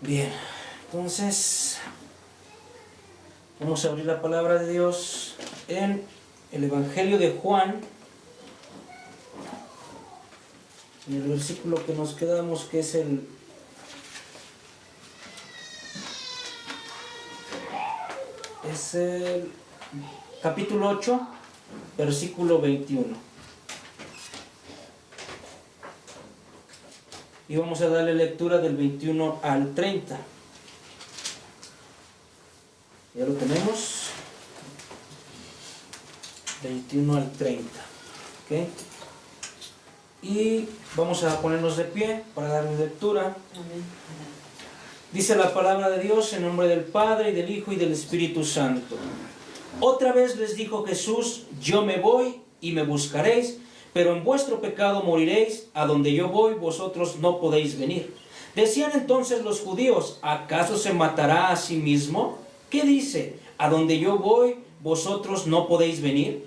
Bien, entonces vamos a abrir la palabra de Dios en el Evangelio de Juan, en el versículo que nos quedamos, que es el capítulo 8, versículo 21. Y vamos a darle lectura del 21 al 30. Ya lo tenemos. 21 al 30. ¿Okay? Y vamos a ponernos de pie para darle lectura. Amén. Dice la palabra de Dios en nombre del Padre, y del Hijo, y del Espíritu Santo. Otra vez les dijo Jesús: yo me voy y me buscaréis, pero en vuestro pecado moriréis. A donde yo voy, vosotros no podéis venir. Decían entonces los judíos: ¿acaso se matará a sí mismo? ¿Qué dice? A donde yo voy, vosotros no podéis venir.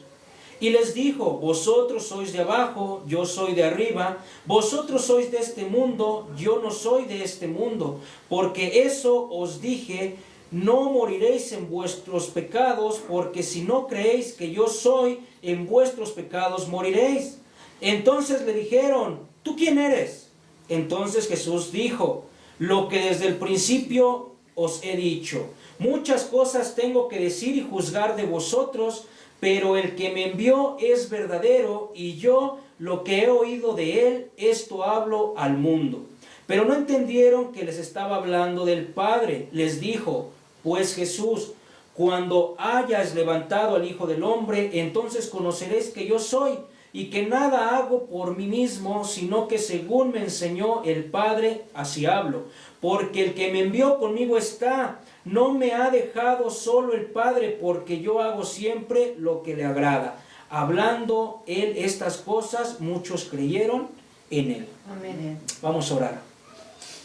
Y les dijo: vosotros sois de abajo, yo soy de arriba. Vosotros sois de este mundo, yo no soy de este mundo. Porque eso os dije: no moriréis en vuestros pecados, porque si no creéis que yo soy, en vuestros pecados moriréis. Entonces le dijeron: ¿tú quién eres? Entonces Jesús dijo: lo que desde el principio os he dicho. Muchas cosas tengo que decir y juzgar de vosotros, pero el que me envió es verdadero, y yo lo que he oído de él, esto hablo al mundo. Pero no entendieron que les estaba hablando del Padre. Les dijo pues Jesús: cuando hayas levantado al Hijo del Hombre, entonces conoceréis que yo soy, y que nada hago por mí mismo, sino que según me enseñó el Padre, así hablo. Porque el que me envió conmigo está. No me ha dejado solo el Padre, porque yo hago siempre lo que le agrada. Hablando él estas cosas, muchos creyeron en él. Amén. Vamos a orar.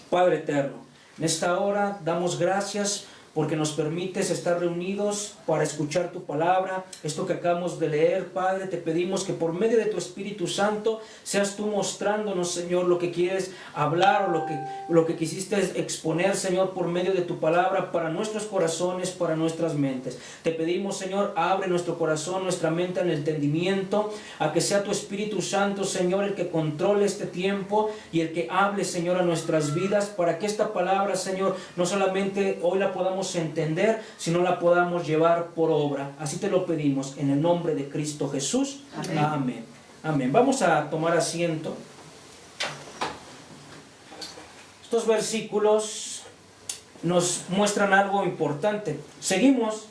Padre eterno, en esta hora damos gracias porque nos permites estar reunidos para escuchar tu palabra. Esto que acabamos de leer, Padre, te pedimos que por medio de tu Espíritu Santo seas tú mostrándonos, Señor, lo que quieres hablar o lo que quisiste exponer, Señor, por medio de tu palabra para nuestros corazones, para nuestras mentes. Te pedimos, Señor, abre nuestro corazón, nuestra mente al entendimiento, a que sea tu Espíritu Santo, Señor, el que controle este tiempo y el que hable, Señor, a nuestras vidas, para que esta palabra, Señor, no solamente hoy la podamos entender, sino la podamos llevar por obra. Así te lo pedimos en el nombre de Cristo Jesús. Amén. Amén. Amén. Vamos a tomar asiento. Estos versículos nos muestran algo importante. Seguimos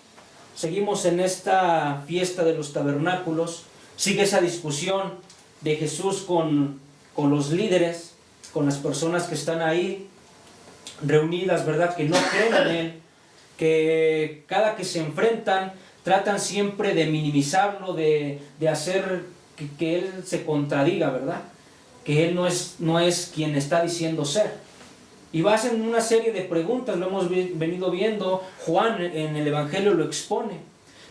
en esta fiesta de los tabernáculos. Sigue esa discusión de Jesús con los líderes, con las personas que están ahí reunidas, ¿verdad? Que no creen en Él, que cada que se enfrentan tratan siempre de minimizarlo, de hacer que Él se contradiga, ¿verdad? Que Él no es quien está diciendo ser. Y hacen una serie de preguntas, lo hemos venido viendo, Juan en el Evangelio lo expone.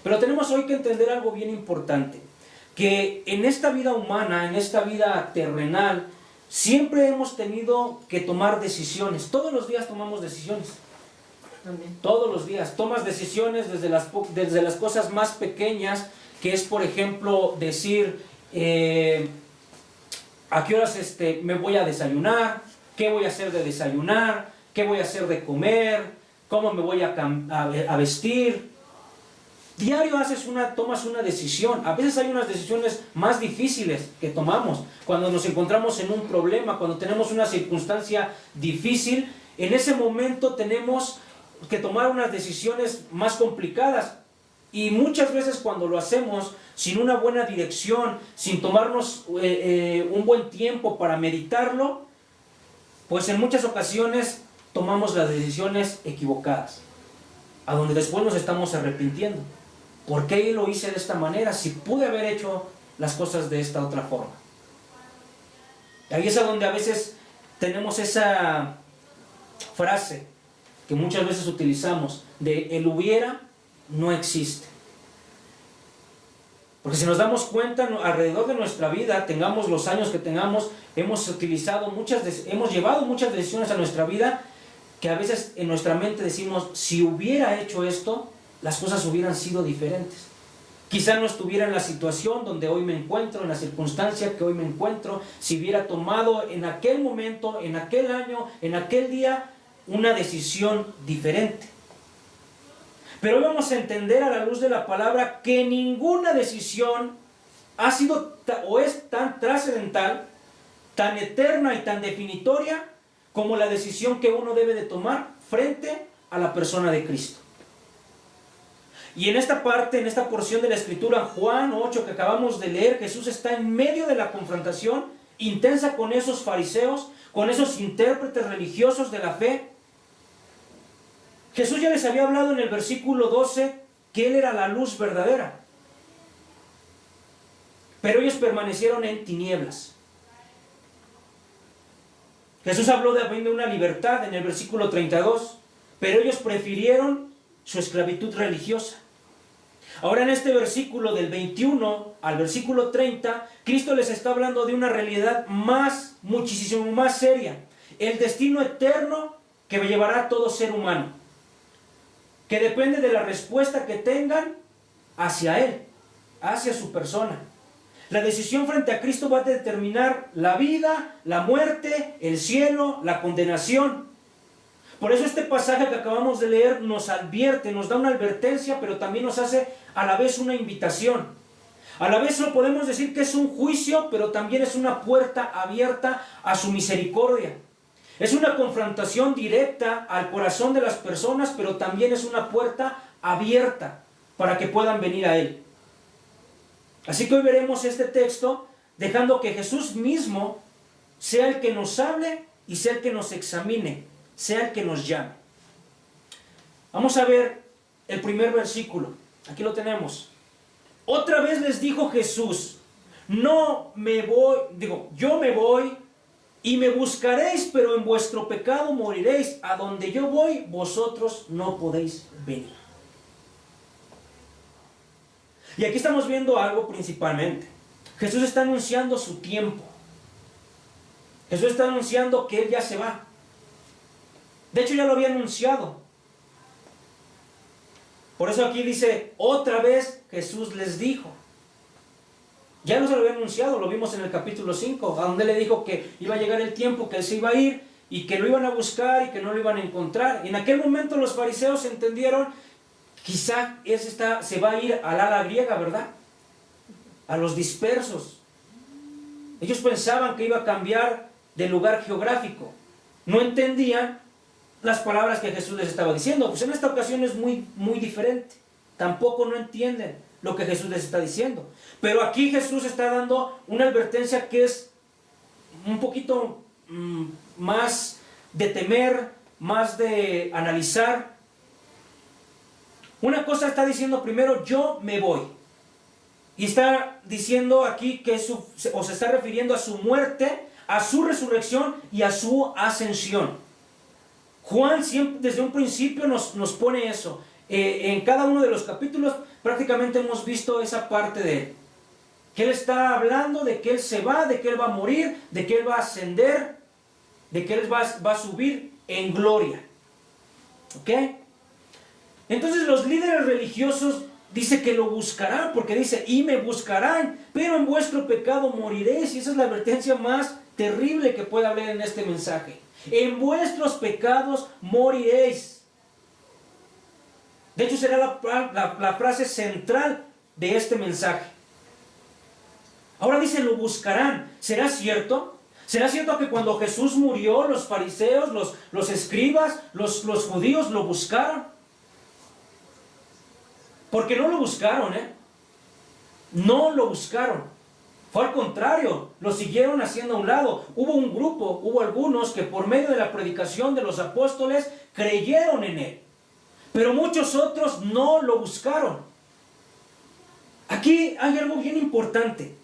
Pero tenemos hoy que entender algo bien importante, que en esta vida humana, en esta vida terrenal, siempre hemos tenido que tomar decisiones. Todos los días tomamos decisiones. Amén. Todos los días tomas decisiones desde las cosas más pequeñas, que es, por ejemplo, decir a qué horas me voy a desayunar, qué voy a hacer de desayunar, qué voy a hacer de comer, cómo me voy a vestir. Diario tomas una decisión. A veces hay unas decisiones más difíciles que tomamos. Cuando nos encontramos en un problema, cuando tenemos una circunstancia difícil, en ese momento tenemos que tomar unas decisiones más complicadas. Y muchas veces cuando lo hacemos sin una buena dirección, sin tomarnos un buen tiempo para meditarlo, pues en muchas ocasiones tomamos las decisiones equivocadas, a donde después nos estamos arrepintiendo. ¿Por qué lo hice de esta manera si pude haber hecho las cosas de esta otra forma? Y ahí es a donde a veces tenemos esa frase que muchas veces utilizamos, de el hubiera no existe. Porque si nos damos cuenta, alrededor de nuestra vida, tengamos los años que tengamos, hemos llevado muchas decisiones a nuestra vida que a veces en nuestra mente decimos, si hubiera hecho esto, las cosas hubieran sido diferentes. Quizá no estuviera en la situación donde hoy me encuentro, en la circunstancia que hoy me encuentro, si hubiera tomado en aquel momento, en aquel año, en aquel día, una decisión diferente. Pero hoy vamos a entender a la luz de la palabra que ninguna decisión ha sido o es tan trascendental, tan eterna y tan definitoria como la decisión que uno debe de tomar frente a la persona de Cristo. Y en esta parte, en esta porción de la Escritura, Juan 8 que acabamos de leer, Jesús está en medio de la confrontación intensa con esos fariseos, con esos intérpretes religiosos de la fe. Jesús ya les había hablado en el versículo 12 que Él era la luz verdadera. Pero ellos permanecieron en tinieblas. Jesús habló de una libertad en el versículo 32, pero ellos prefirieron su esclavitud religiosa. Ahora en este versículo del 21 al versículo 30, Cristo les está hablando de una realidad muchísimo más seria. El destino eterno que llevará a todo ser humano, que depende de la respuesta que tengan hacia Él, hacia su persona. La decisión frente a Cristo va a determinar la vida, la muerte, el cielo, la condenación. Por eso este pasaje que acabamos de leer nos advierte, nos da una advertencia, pero también nos hace a la vez una invitación. A la vez lo podemos decir que es un juicio, pero también es una puerta abierta a su misericordia. Es una confrontación directa al corazón de las personas, pero también es una puerta abierta para que puedan venir a Él. Así que hoy veremos este texto dejando que Jesús mismo sea el que nos hable y sea el que nos examine, sea el que nos llame. Vamos a ver el primer versículo. Aquí lo tenemos. Otra vez les dijo Jesús, yo me voy y me buscaréis, pero en vuestro pecado moriréis. A donde yo voy, vosotros no podéis venir. Y aquí estamos viendo algo principalmente. Jesús está anunciando su tiempo. Jesús está anunciando que Él ya se va. De hecho ya lo había anunciado. Por eso aquí dice, otra vez Jesús les dijo. Ya no se lo había anunciado, lo vimos en el capítulo 5, a donde le dijo que iba a llegar el tiempo, que Él se iba a ir y que lo iban a buscar y que no lo iban a encontrar. Y en aquel momento los fariseos entendieron, quizá Él se va a ir al ala griega, ¿verdad? A los dispersos. Ellos pensaban que iba a cambiar de lugar geográfico. No entendían las palabras que Jesús les estaba diciendo. Pues en esta ocasión es muy diferente. Tampoco no entienden lo que Jesús les está diciendo. Pero aquí Jesús está dando una advertencia que es un poquito más de temer, más de analizar. Una cosa está diciendo primero, yo me voy. Y está diciendo aquí que se está refiriendo a su muerte, a su resurrección y a su ascensión. Juan siempre, desde un principio nos pone eso. En cada uno de los capítulos prácticamente hemos visto esa parte de Él. Que Él está hablando de que Él se va, de que Él va a morir, de que Él va a ascender, de que Él va a subir en gloria. ¿Ok? Entonces los líderes religiosos dice que lo buscarán, porque dice, y me buscarán, pero en vuestro pecado moriréis. Y esa es la advertencia más terrible que puede haber en este mensaje. En vuestros pecados moriréis. De hecho será la frase central de este mensaje. Ahora dice, lo buscarán. ¿Será cierto? ¿Será cierto que cuando Jesús murió, los fariseos, los escribas, los judíos lo buscaron? Porque no lo buscaron, No lo buscaron. Fue al contrario, lo siguieron haciendo a un lado. Hubo algunos que por medio de la predicación de los apóstoles creyeron en Él. Pero muchos otros no lo buscaron. Aquí hay algo bien importante.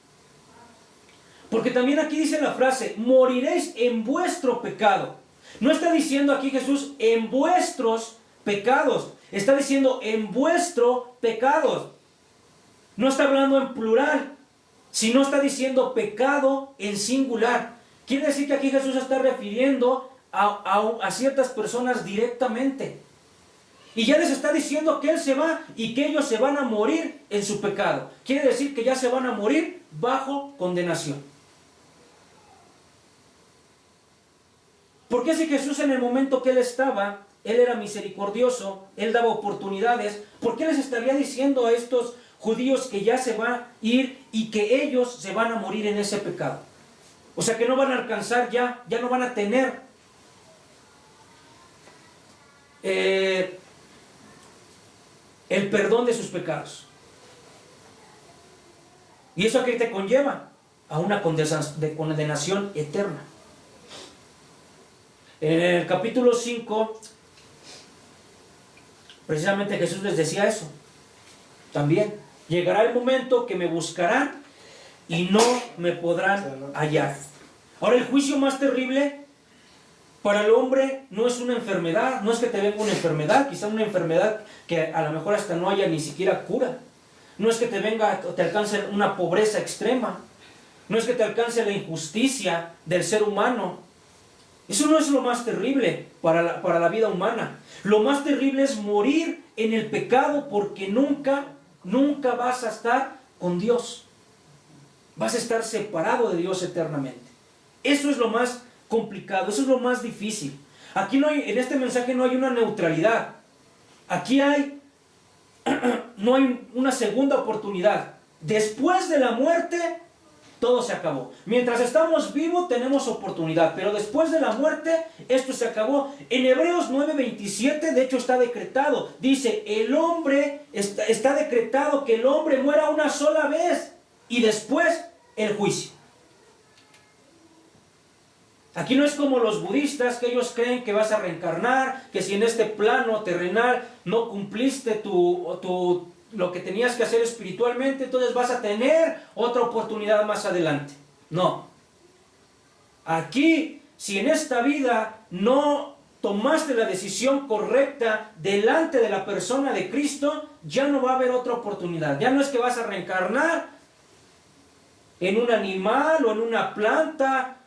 Porque también aquí dice la frase, moriréis en vuestro pecado. No está diciendo aquí Jesús en vuestros pecados. Está diciendo en vuestro pecado. No está hablando en plural, sino está diciendo pecado en singular. Quiere decir que aquí Jesús está refiriendo a ciertas personas directamente. Y ya les está diciendo que Él se va y que ellos se van a morir en su pecado. Quiere decir que ya se van a morir bajo condenación. Porque si Jesús en el momento que Él estaba, Él era misericordioso, Él daba oportunidades, ¿por qué les estaría diciendo a estos judíos que ya se va a ir y que ellos se van a morir en ese pecado? O sea que no van a alcanzar ya no van a tener el perdón de sus pecados. ¿Y eso a qué te conlleva? A una condenación eterna. En el capítulo 5, precisamente Jesús les decía eso. También, llegará el momento que me buscarán y no me podrán hallar. Ahora, el juicio más terrible para el hombre no es una enfermedad, no es que te venga una enfermedad, quizá una enfermedad que a lo mejor hasta no haya ni siquiera cura. No es que te venga o te alcance una pobreza extrema. No es que te alcance la injusticia del ser humano. Eso no es lo más terrible para la vida humana. Lo más terrible es morir en el pecado, porque nunca vas a estar con Dios. Vas a estar separado de Dios eternamente. Eso es lo más complicado, eso es lo más difícil. Aquí no hay, en este mensaje no hay una neutralidad. Aquí no hay una segunda oportunidad. Después de la muerte, todo se acabó. Mientras estamos vivos tenemos oportunidad, pero después de la muerte, esto se acabó. En Hebreos 9:27, de hecho está decretado. Dice, el hombre, está decretado que el hombre muera una sola vez y después el juicio. Aquí no es como los budistas, que ellos creen que vas a reencarnar, que si en este plano terrenal no cumpliste lo que tenías que hacer espiritualmente, entonces vas a tener otra oportunidad más adelante. No. Aquí, si en esta vida no tomaste la decisión correcta delante de la persona de Cristo, ya no va a haber otra oportunidad. Ya no es que vas a reencarnar en un animal o en una planta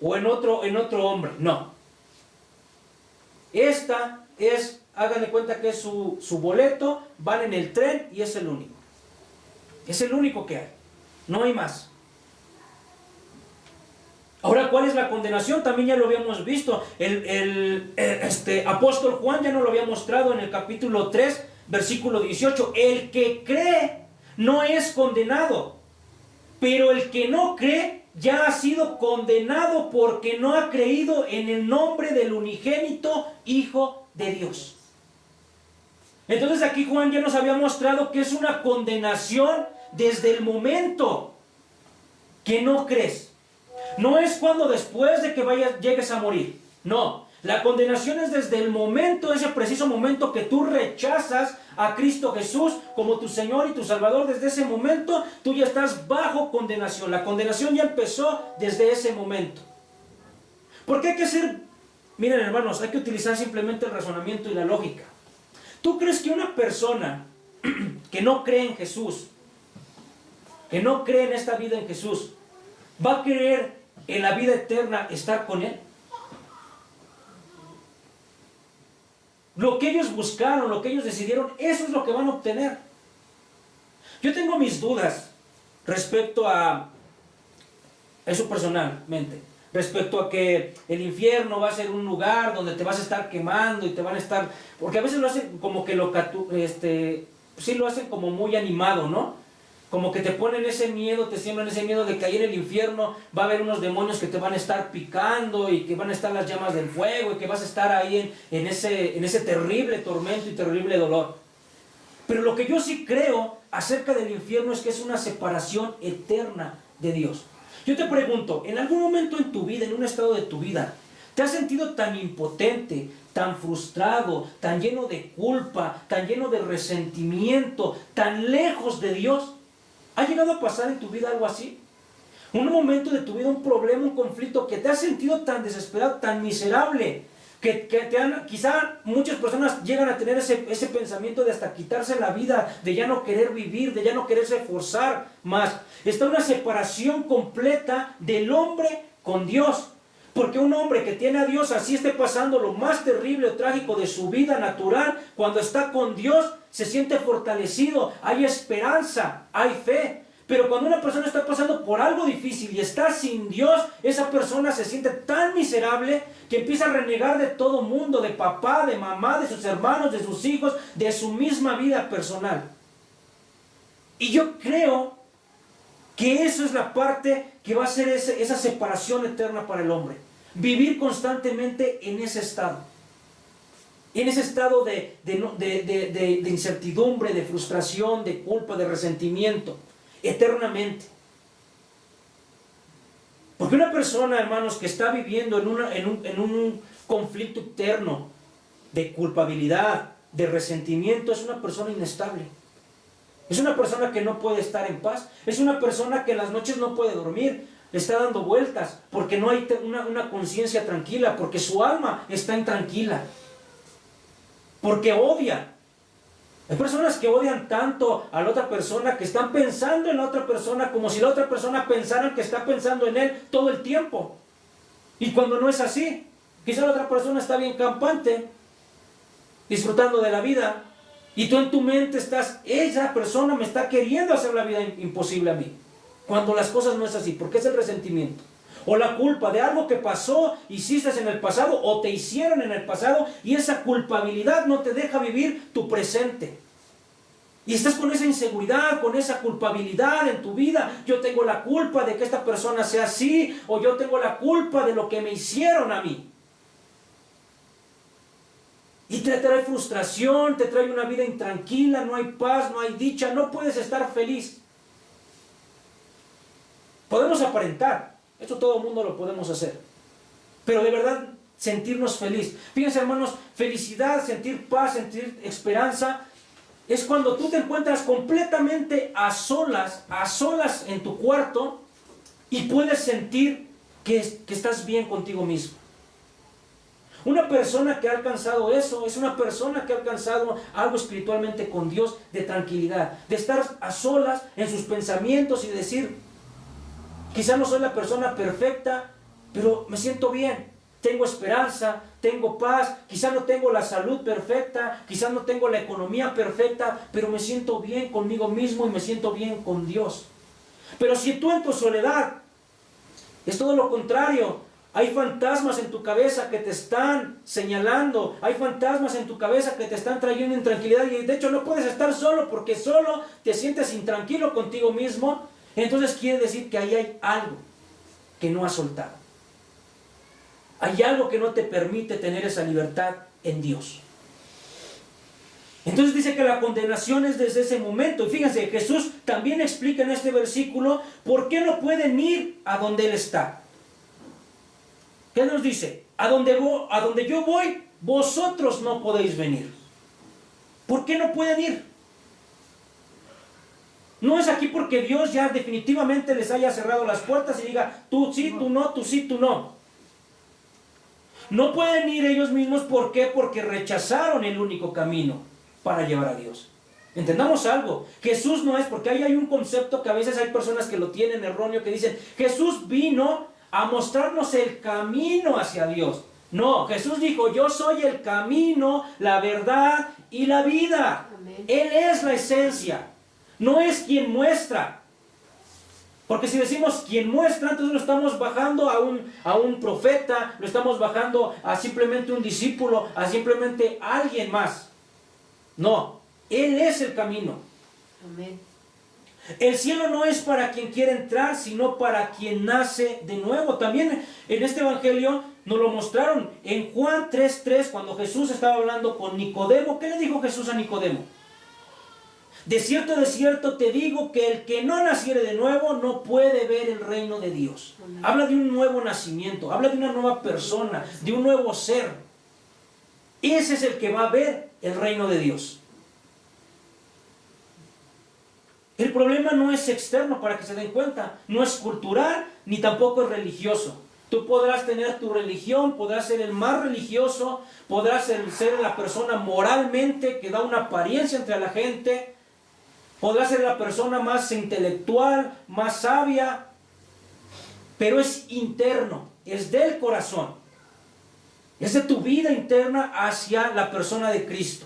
o en otro hombre. No. Esta es, háganle cuenta que es su boleto, van en el tren y es el único. Es el único que hay. No hay más. Ahora, ¿cuál es la condenación? También ya lo habíamos visto. El apóstol Juan ya nos lo había mostrado en el capítulo 3, versículo 18. El que cree no es condenado, pero el que no cree ya ha sido condenado porque no ha creído en el nombre del unigénito Hijo de Dios. Entonces aquí Juan ya nos había mostrado que es una condenación desde el momento que no crees. No es cuando después de que llegues a morir. No, la condenación es desde el momento, ese preciso momento que tú rechazas a Cristo Jesús como tu Señor y tu Salvador. Desde ese momento tú ya estás bajo condenación. La condenación ya empezó desde ese momento. ¿Por qué hay que ser? Miren, hermanos, hay que utilizar simplemente el razonamiento y la lógica. ¿Tú crees que una persona que no cree en Jesús, que no cree en esta vida en Jesús, va a querer en la vida eterna estar con Él? Lo que ellos buscaron, lo que ellos decidieron, eso es lo que van a obtener. Yo tengo mis dudas respecto a eso personalmente, respecto a que el infierno va a ser un lugar donde te vas a estar quemando y te van a estar, porque a veces lo hacen como que sí lo hacen como muy animado, ¿no? Como que te ponen ese miedo, te siembran ese miedo de que ahí en el infierno va a haber unos demonios que te van a estar picando y que van a estar las llamas del fuego y que vas a estar ahí en ese terrible tormento y terrible dolor. Pero lo que yo sí creo acerca del infierno es que es una separación eterna de Dios. Yo te pregunto, ¿en algún momento en tu vida, en un estado de tu vida, te has sentido tan impotente, tan frustrado, tan lleno de culpa, tan lleno de resentimiento, tan lejos de Dios? ¿Ha llegado a pasar en tu vida algo así? Un momento de tu vida, un problema, un conflicto que te has sentido tan desesperado, tan miserable, que quizá muchas personas llegan a tener ese pensamiento de hasta quitarse la vida, de ya no querer vivir, de ya no quererse esforzar más. Está una separación completa del hombre con Dios. Porque un hombre que tiene a Dios, así esté pasando lo más terrible o trágico de su vida natural, cuando está con Dios, se siente fortalecido, hay esperanza, hay fe. Pero cuando una persona está pasando por algo difícil y está sin Dios, esa persona se siente tan miserable que empieza a renegar de todo mundo, de papá, de mamá, de sus hermanos, de sus hijos, de su misma vida personal. Y yo creo que eso es la parte que va a ser esa separación eterna para el hombre. Vivir constantemente en ese estado. En ese estado de incertidumbre, de frustración, de culpa, de resentimiento. Eternamente. Porque una persona, hermanos, que está viviendo en un conflicto eterno de culpabilidad, de resentimiento, es una persona inestable. Es una persona que no puede estar en paz. Es una persona que en las noches no puede dormir. Está dando vueltas porque no hay una conciencia tranquila, porque su alma está intranquila. Porque odia. Hay personas que odian tanto a la otra persona que están pensando en la otra persona como si la otra persona pensara que está pensando en él todo el tiempo. Y cuando no es así, quizá la otra persona está bien campante, disfrutando de la vida, y tú en tu mente estás, esa persona me está queriendo hacer la vida imposible a mí. Cuando las cosas no es así, porque es el resentimiento. O la culpa de algo que pasó, hiciste en el pasado o te hicieron en el pasado, y esa culpabilidad no te deja vivir tu presente. Y estás con esa inseguridad, con esa culpabilidad en tu vida. Yo tengo la culpa de que esta persona sea así, o yo tengo la culpa de lo que me hicieron a mí. Y te trae frustración, te trae una vida intranquila, no hay paz, no hay dicha, no puedes estar feliz. Podemos aparentar, esto todo el mundo lo podemos hacer, pero de verdad sentirnos feliz. Fíjense, hermanos, felicidad, sentir paz, sentir esperanza, es cuando tú te encuentras completamente a solas en tu cuarto y puedes sentir que estás bien contigo mismo. Una persona que ha alcanzado eso es una persona que ha alcanzado algo espiritualmente con Dios, de tranquilidad, de estar a solas en sus pensamientos y decir, quizá no soy la persona perfecta, pero me siento bien, tengo esperanza, tengo paz, quizá no tengo la salud perfecta, quizá no tengo la economía perfecta, pero me siento bien conmigo mismo y me siento bien con Dios. Pero si tú en tu soledad es todo lo contrario, hay fantasmas en tu cabeza que te están señalando, hay fantasmas en tu cabeza que te están trayendo intranquilidad, y de hecho no puedes estar solo porque solo te sientes intranquilo contigo mismo. Entonces quiere decir que ahí hay algo que no has soltado. Hay algo que no te permite tener esa libertad en Dios. Entonces dice que la condenación es desde ese momento. Y fíjense, Jesús también explica en este versículo por qué no pueden ir a donde Él está. ¿Qué nos dice? A donde yo voy, vosotros no podéis venir. ¿Por qué no pueden ir? No es aquí porque Dios ya definitivamente les haya cerrado las puertas y diga, tú sí, tú no, tú sí, tú no. No pueden ir ellos mismos, ¿por qué? Porque rechazaron el único camino para llevar a Dios. Entendamos algo, Jesús no es, porque ahí hay un concepto que a veces hay personas que lo tienen erróneo, que dicen, Jesús vino a mostrarnos el camino hacia Dios. No, Jesús dijo, yo soy el camino, la verdad y la vida. Amén. Él es la esencia, no es quien muestra. Porque si decimos quien muestra, entonces lo estamos bajando a un profeta, lo estamos bajando a simplemente un discípulo, a simplemente alguien más. No, Él es el camino. Amén. El cielo no es para quien quiere entrar, sino para quien nace de nuevo. También en este evangelio nos lo mostraron en Juan 3:3, cuando Jesús estaba hablando con Nicodemo. ¿Qué le dijo Jesús a Nicodemo? De cierto te digo que el que no naciere de nuevo no puede ver el reino de Dios. Habla de un nuevo nacimiento, habla de una nueva persona, de un nuevo ser. Ese es el que va a ver el reino de Dios. El problema no es externo, para que se den cuenta, no es cultural ni tampoco es religioso. Tú podrás tener tu religión, podrás ser el más religioso, podrás ser la persona moralmente que da una apariencia entre la gente, podrás ser la persona más intelectual, más sabia, pero es interno. es del corazón. Es de tu vida interna hacia la persona de Cristo.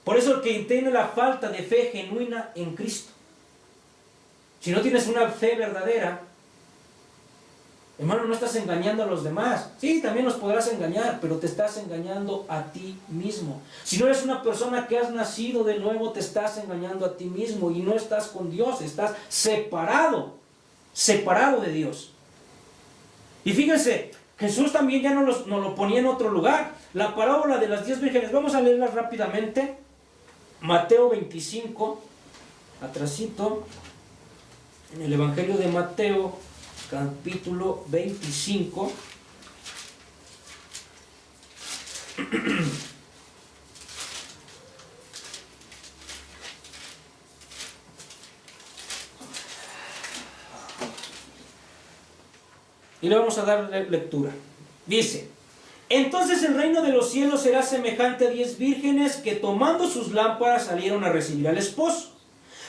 Por eso el que tiene la falta de fe genuina en Cristo. Si no tienes una fe verdadera, hermano, no estás engañando a los demás. Sí, también los podrás engañar, pero te estás engañando a ti mismo. Si no eres una persona que has nacido de nuevo, te estás engañando a ti mismo y no estás con Dios, estás separado de Dios. Y fíjense, Jesús también ya nos lo ponía en otro lugar. La parábola de las 10 vírgenes, vamos a leerla rápidamente. Mateo 25, atrasito, en el Evangelio de Mateo, capítulo 25. Y le vamos a dar lectura. Dice: entonces el reino de los cielos será semejante a 10 vírgenes que tomando sus lámparas salieron a recibir al esposo.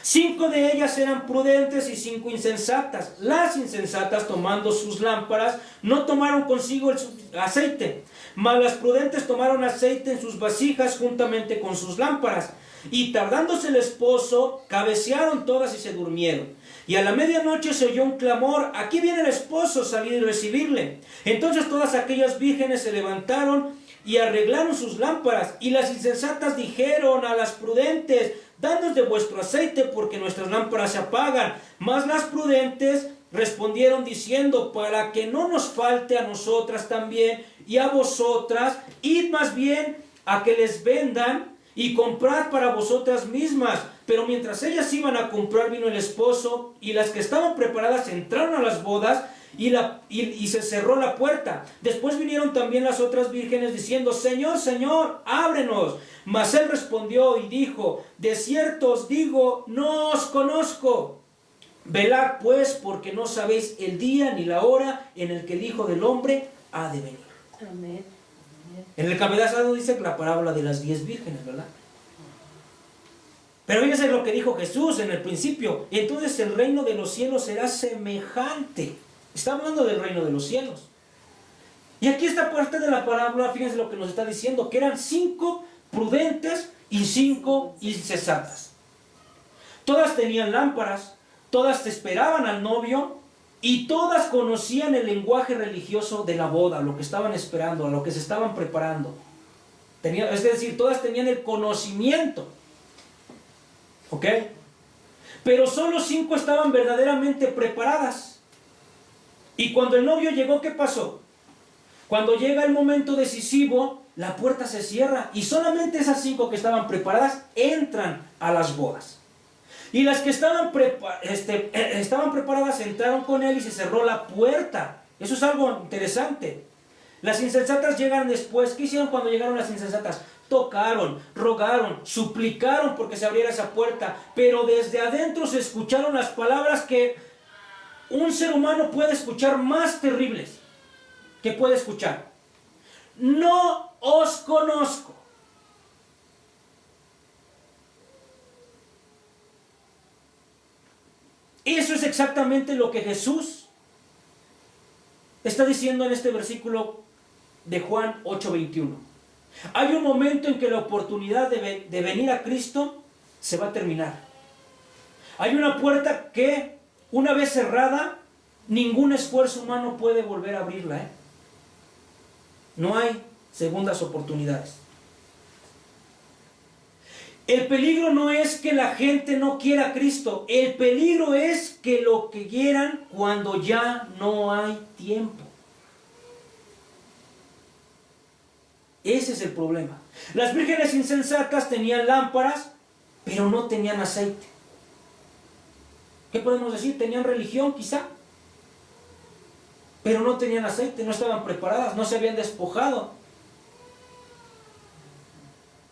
5 de ellas eran prudentes y 5 insensatas. Las insensatas, tomando sus lámparas, no tomaron consigo el aceite, mas las prudentes tomaron aceite en sus vasijas juntamente con sus lámparas. Y tardándose el esposo, cabecearon todas y se durmieron. Y a la medianoche se oyó un clamor: aquí viene el esposo, salid y recibirle. Entonces todas aquellas vírgenes se levantaron y arreglaron sus lámparas. Y las insensatas dijeron a las prudentes: dadnos de vuestro aceite, porque nuestras lámparas se apagan. Mas las prudentes respondieron diciendo: para que no nos falte a nosotras también y a vosotras, id más bien a que les vendan y comprad para vosotras mismas. Pero mientras ellas iban a comprar, vino el esposo, y las que estaban preparadas entraron a las bodas, y se cerró la puerta. Después vinieron también las otras vírgenes diciendo: Señor, Señor, ábrenos. Mas él respondió y dijo: de cierto os digo, no os conozco. Velad pues, porque no sabéis el día ni la hora en el que el Hijo del Hombre ha de venir. Amén. En el cabezado dice la parábola de las 10 vírgenes, ¿verdad? Pero fíjense lo que dijo Jesús en el principio: y entonces el reino de los cielos será semejante. Está hablando del reino de los cielos. Y aquí esta parte de la parábola, fíjense lo que nos está diciendo, que eran 5 prudentes y 5 insensatas. Todas tenían lámparas, todas esperaban al novio y todas conocían el lenguaje religioso de la boda, lo que estaban esperando, a lo que se estaban preparando. Es decir, todas tenían el conocimiento. ¿Ok? Pero solo 5 estaban verdaderamente preparadas. Y cuando el novio llegó, ¿qué pasó? Cuando llega el momento decisivo, la puerta se cierra y solamente esas 5 que estaban preparadas entran a las bodas. Y las que estaban preparadas entraron con él y se cerró la puerta. Eso es algo interesante. Las insensatas llegan después. ¿Qué hicieron cuando llegaron las insensatas? Tocaron, rogaron, suplicaron porque se abriera esa puerta, pero desde adentro se escucharon las palabras que un ser humano puede escuchar más terribles que puede escuchar. No os conozco. Eso es exactamente lo que Jesús está diciendo en este versículo de Juan 8:21. Hay un momento en que la oportunidad de venir a Cristo se va a terminar. Hay una puerta que, una vez cerrada, ningún esfuerzo humano puede volver a abrirla. No hay segundas oportunidades. El peligro no es que la gente no quiera a Cristo. El peligro es que lo que quieran cuando ya no hay tiempo. Ese es el problema. Las vírgenes insensatas tenían lámparas, pero no tenían aceite. ¿Qué podemos decir? Tenían religión quizá, pero no tenían aceite, no estaban preparadas, no se habían despojado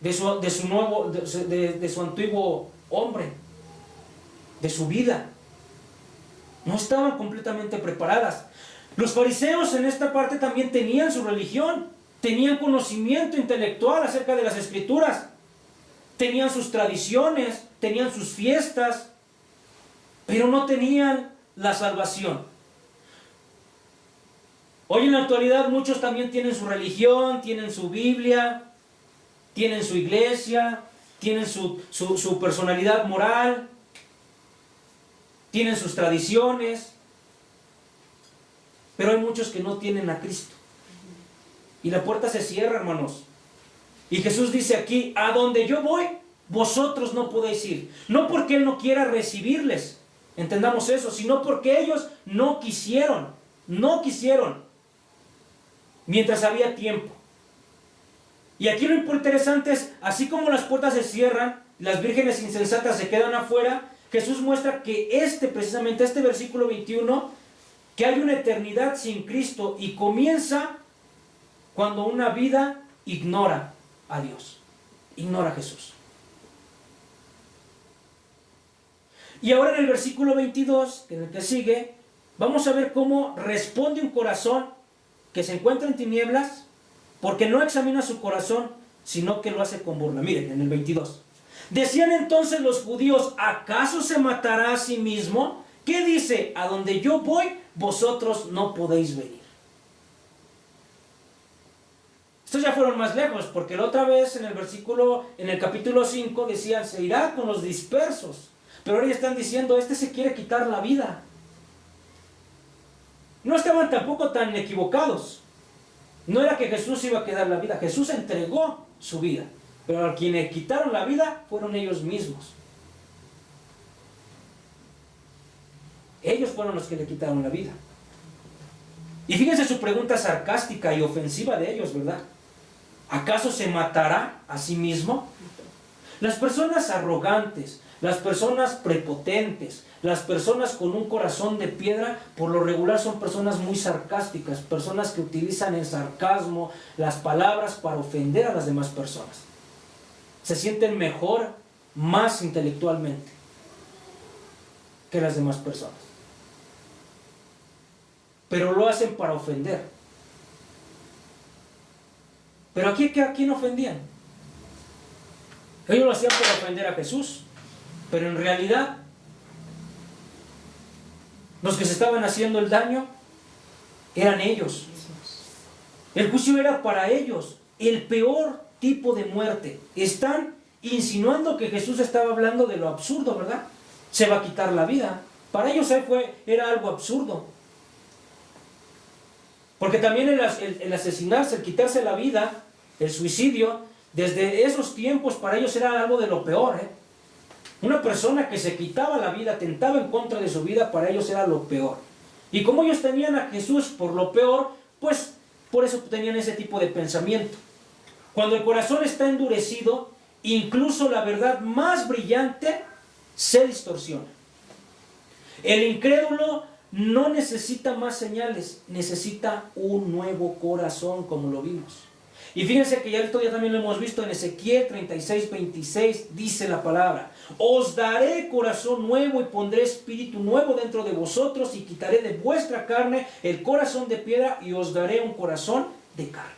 de su antiguo hombre, de su vida. No estaban completamente preparadas. Los fariseos en esta parte también tenían su religión, tenían conocimiento intelectual acerca de las escrituras, tenían sus tradiciones, tenían sus fiestas, pero no tenían la salvación. Hoy en la actualidad muchos también tienen su religión, tienen su Biblia, tienen su iglesia, tienen su personalidad moral, tienen sus tradiciones, pero hay muchos que no tienen a Cristo. Y la puerta se cierra, hermanos. Y Jesús dice aquí, a donde yo voy, vosotros no podéis ir. No porque Él no quiera recibirles, entendamos eso, sino porque ellos no quisieron, mientras había tiempo. Y aquí lo interesante es, así como las puertas se cierran, las vírgenes insensatas se quedan afuera, Jesús muestra que precisamente este versículo 21, que hay una eternidad sin Cristo y comienza cuando una vida ignora a Dios, ignora a Jesús. Y ahora en el versículo 22, en el que sigue, vamos a ver cómo responde un corazón que se encuentra en tinieblas, porque no examina su corazón, sino que lo hace con burla. Miren, en el 22. Decían entonces los judíos, ¿acaso se matará a sí mismo? ¿Qué dice? A donde yo voy, vosotros no podéis venir. Estos ya fueron más lejos, porque la otra vez en el capítulo 5 decían, se irá con los dispersos. Pero ahora ya están diciendo, se quiere quitar la vida. No estaban tampoco tan equivocados. No era que Jesús iba a quedar la vida, Jesús entregó su vida. Pero a quienes quitaron la vida fueron ellos mismos. Ellos fueron los que le quitaron la vida. Y fíjense su pregunta sarcástica y ofensiva de ellos, ¿verdad? ¿Acaso se matará a sí mismo? Las personas arrogantes, las personas prepotentes, las personas con un corazón de piedra, por lo regular son personas muy sarcásticas, personas que utilizan el sarcasmo, las palabras para ofender a las demás personas. Se sienten mejor, más intelectualmente que las demás personas. Pero lo hacen para ofender. Pero aquí, ¿a quién ofendían? Ellos lo hacían por ofender a Jesús, pero en realidad los que se estaban haciendo el daño eran ellos. El juicio era para ellos, el peor tipo de muerte. Están insinuando que Jesús estaba hablando de lo absurdo, ¿verdad? Se va a quitar la vida. Para ellos era algo absurdo. Porque también el asesinarse, el quitarse la vida, el suicidio, desde esos tiempos para ellos era algo de lo peor, ¿eh? Una persona que se quitaba la vida, atentaba en contra de su vida, para ellos era lo peor. Y como ellos tenían a Jesús por lo peor, pues por eso tenían ese tipo de pensamiento. Cuando el corazón está endurecido, incluso la verdad más brillante se distorsiona. El incrédulo no necesita más señales, necesita un nuevo corazón, como lo vimos. Y fíjense que ya esto ya también lo hemos visto en Ezequiel 36:26, dice la palabra: os daré corazón nuevo y pondré espíritu nuevo dentro de vosotros y quitaré de vuestra carne el corazón de piedra y os daré un corazón de carne.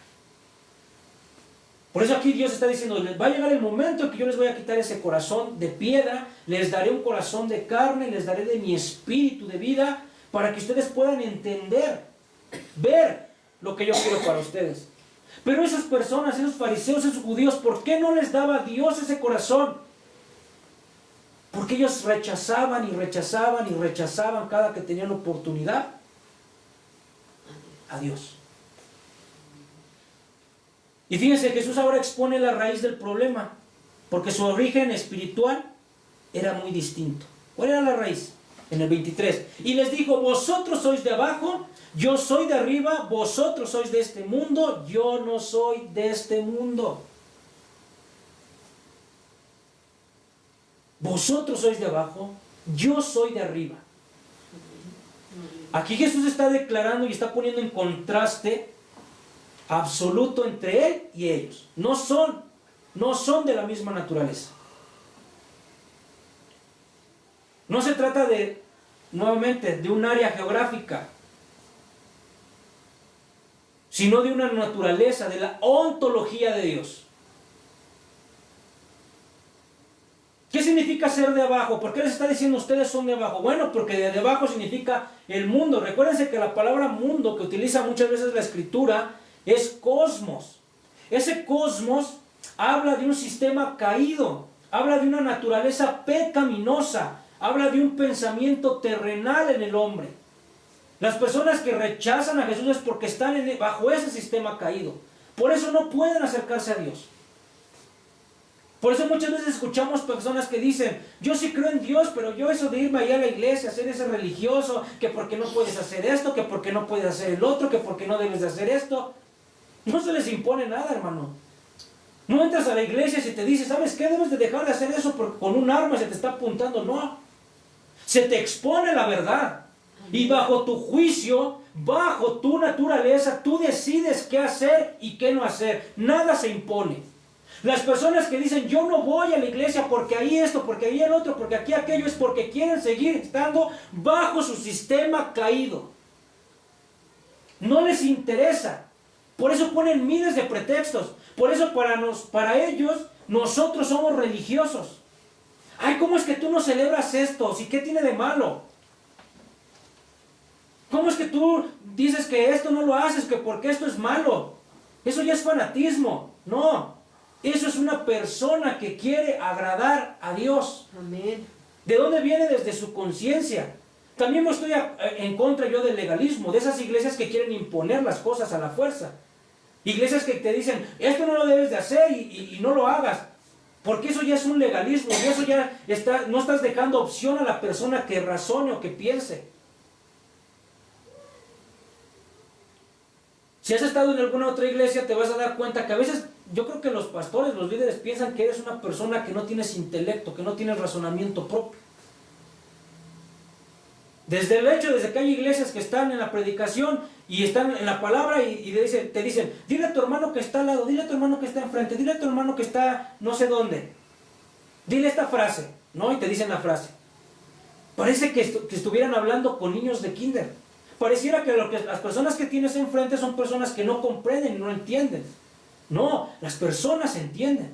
Por eso aquí Dios está diciendo, les va a llegar el momento en que yo les voy a quitar ese corazón de piedra, les daré un corazón de carne, les daré de mi espíritu de vida, para que ustedes puedan entender, ver lo que yo quiero para ustedes. Pero esas personas, esos fariseos, esos judíos, ¿por qué no les daba a Dios ese corazón? Porque ellos rechazaban y rechazaban y rechazaban cada que tenían oportunidad a Dios. Y fíjense, Jesús ahora expone la raíz del problema, porque su origen espiritual era muy distinto. ¿Cuál era la raíz? En el 23. Y les dijo, vosotros sois de abajo, yo soy de arriba, vosotros sois de este mundo, yo no soy de este mundo. Vosotros sois de abajo, yo soy de arriba. Aquí Jesús está declarando y está poniendo en contraste absoluto entre Él y ellos. No son de la misma naturaleza. No se trata nuevamente, de un área geográfica, sino de una naturaleza, de la ontología de Dios. ¿Qué significa ser de abajo? ¿Por qué les está diciendo ustedes son de abajo? Bueno, porque de abajo significa el mundo. Recuérdense que la palabra mundo que utiliza muchas veces la escritura es cosmos. Ese cosmos habla de un sistema caído, habla de una naturaleza pecaminosa, habla de un pensamiento terrenal en el hombre. Las personas que rechazan a Jesús es porque están bajo ese sistema caído. Por eso no pueden acercarse a Dios. Por eso muchas veces escuchamos personas que dicen, yo sí creo en Dios, pero yo eso de irme allá a la iglesia, hacer ese religioso, que porque no puedes hacer esto, que porque no puedes hacer el otro, que porque no debes de hacer esto. No se les impone nada, hermano. No entras a la iglesia y se te dice, ¿sabes qué? Debes de dejar de hacer eso porque con un arma se te está apuntando. No. Se te expone la verdad. Y bajo tu juicio, bajo tu naturaleza, tú decides qué hacer y qué no hacer. Nada se impone. Las personas que dicen, yo no voy a la iglesia porque ahí esto, porque ahí el otro, porque aquí aquello, es porque quieren seguir estando bajo su sistema caído. No les interesa. Por eso ponen miles de pretextos. Por eso para ellos, nosotros somos religiosos. Ay, ¿cómo es que tú no celebras esto? ¿Sí, qué tiene de malo? ¿Cómo es que tú dices que esto no lo haces, que porque esto es malo? Eso ya es fanatismo. No. Eso es una persona que quiere agradar a Dios. Amén. ¿De dónde viene? Desde su conciencia. También no estoy en contra yo del legalismo, de esas iglesias que quieren imponer las cosas a la fuerza. Iglesias que te dicen, esto no lo debes de hacer y no lo hagas. Porque eso ya es un legalismo, y eso ya no estás dejando opción a la persona que razone o que piense. Si has estado en alguna otra iglesia, te vas a dar cuenta que a veces, yo creo que los pastores, los líderes piensan que eres una persona que no tienes intelecto, que no tienes razonamiento propio. Desde el hecho, desde que hay iglesias que están en la predicación y están en la palabra y te dicen, dile a tu hermano que está al lado, dile a tu hermano que está enfrente, dile a tu hermano que está no sé dónde. Dile esta frase, ¿no? Y te dicen la frase. Parece que estuvieran hablando con niños de kinder. Pareciera que las personas que tienes enfrente son personas que no comprenden y no entienden. No, las personas entienden.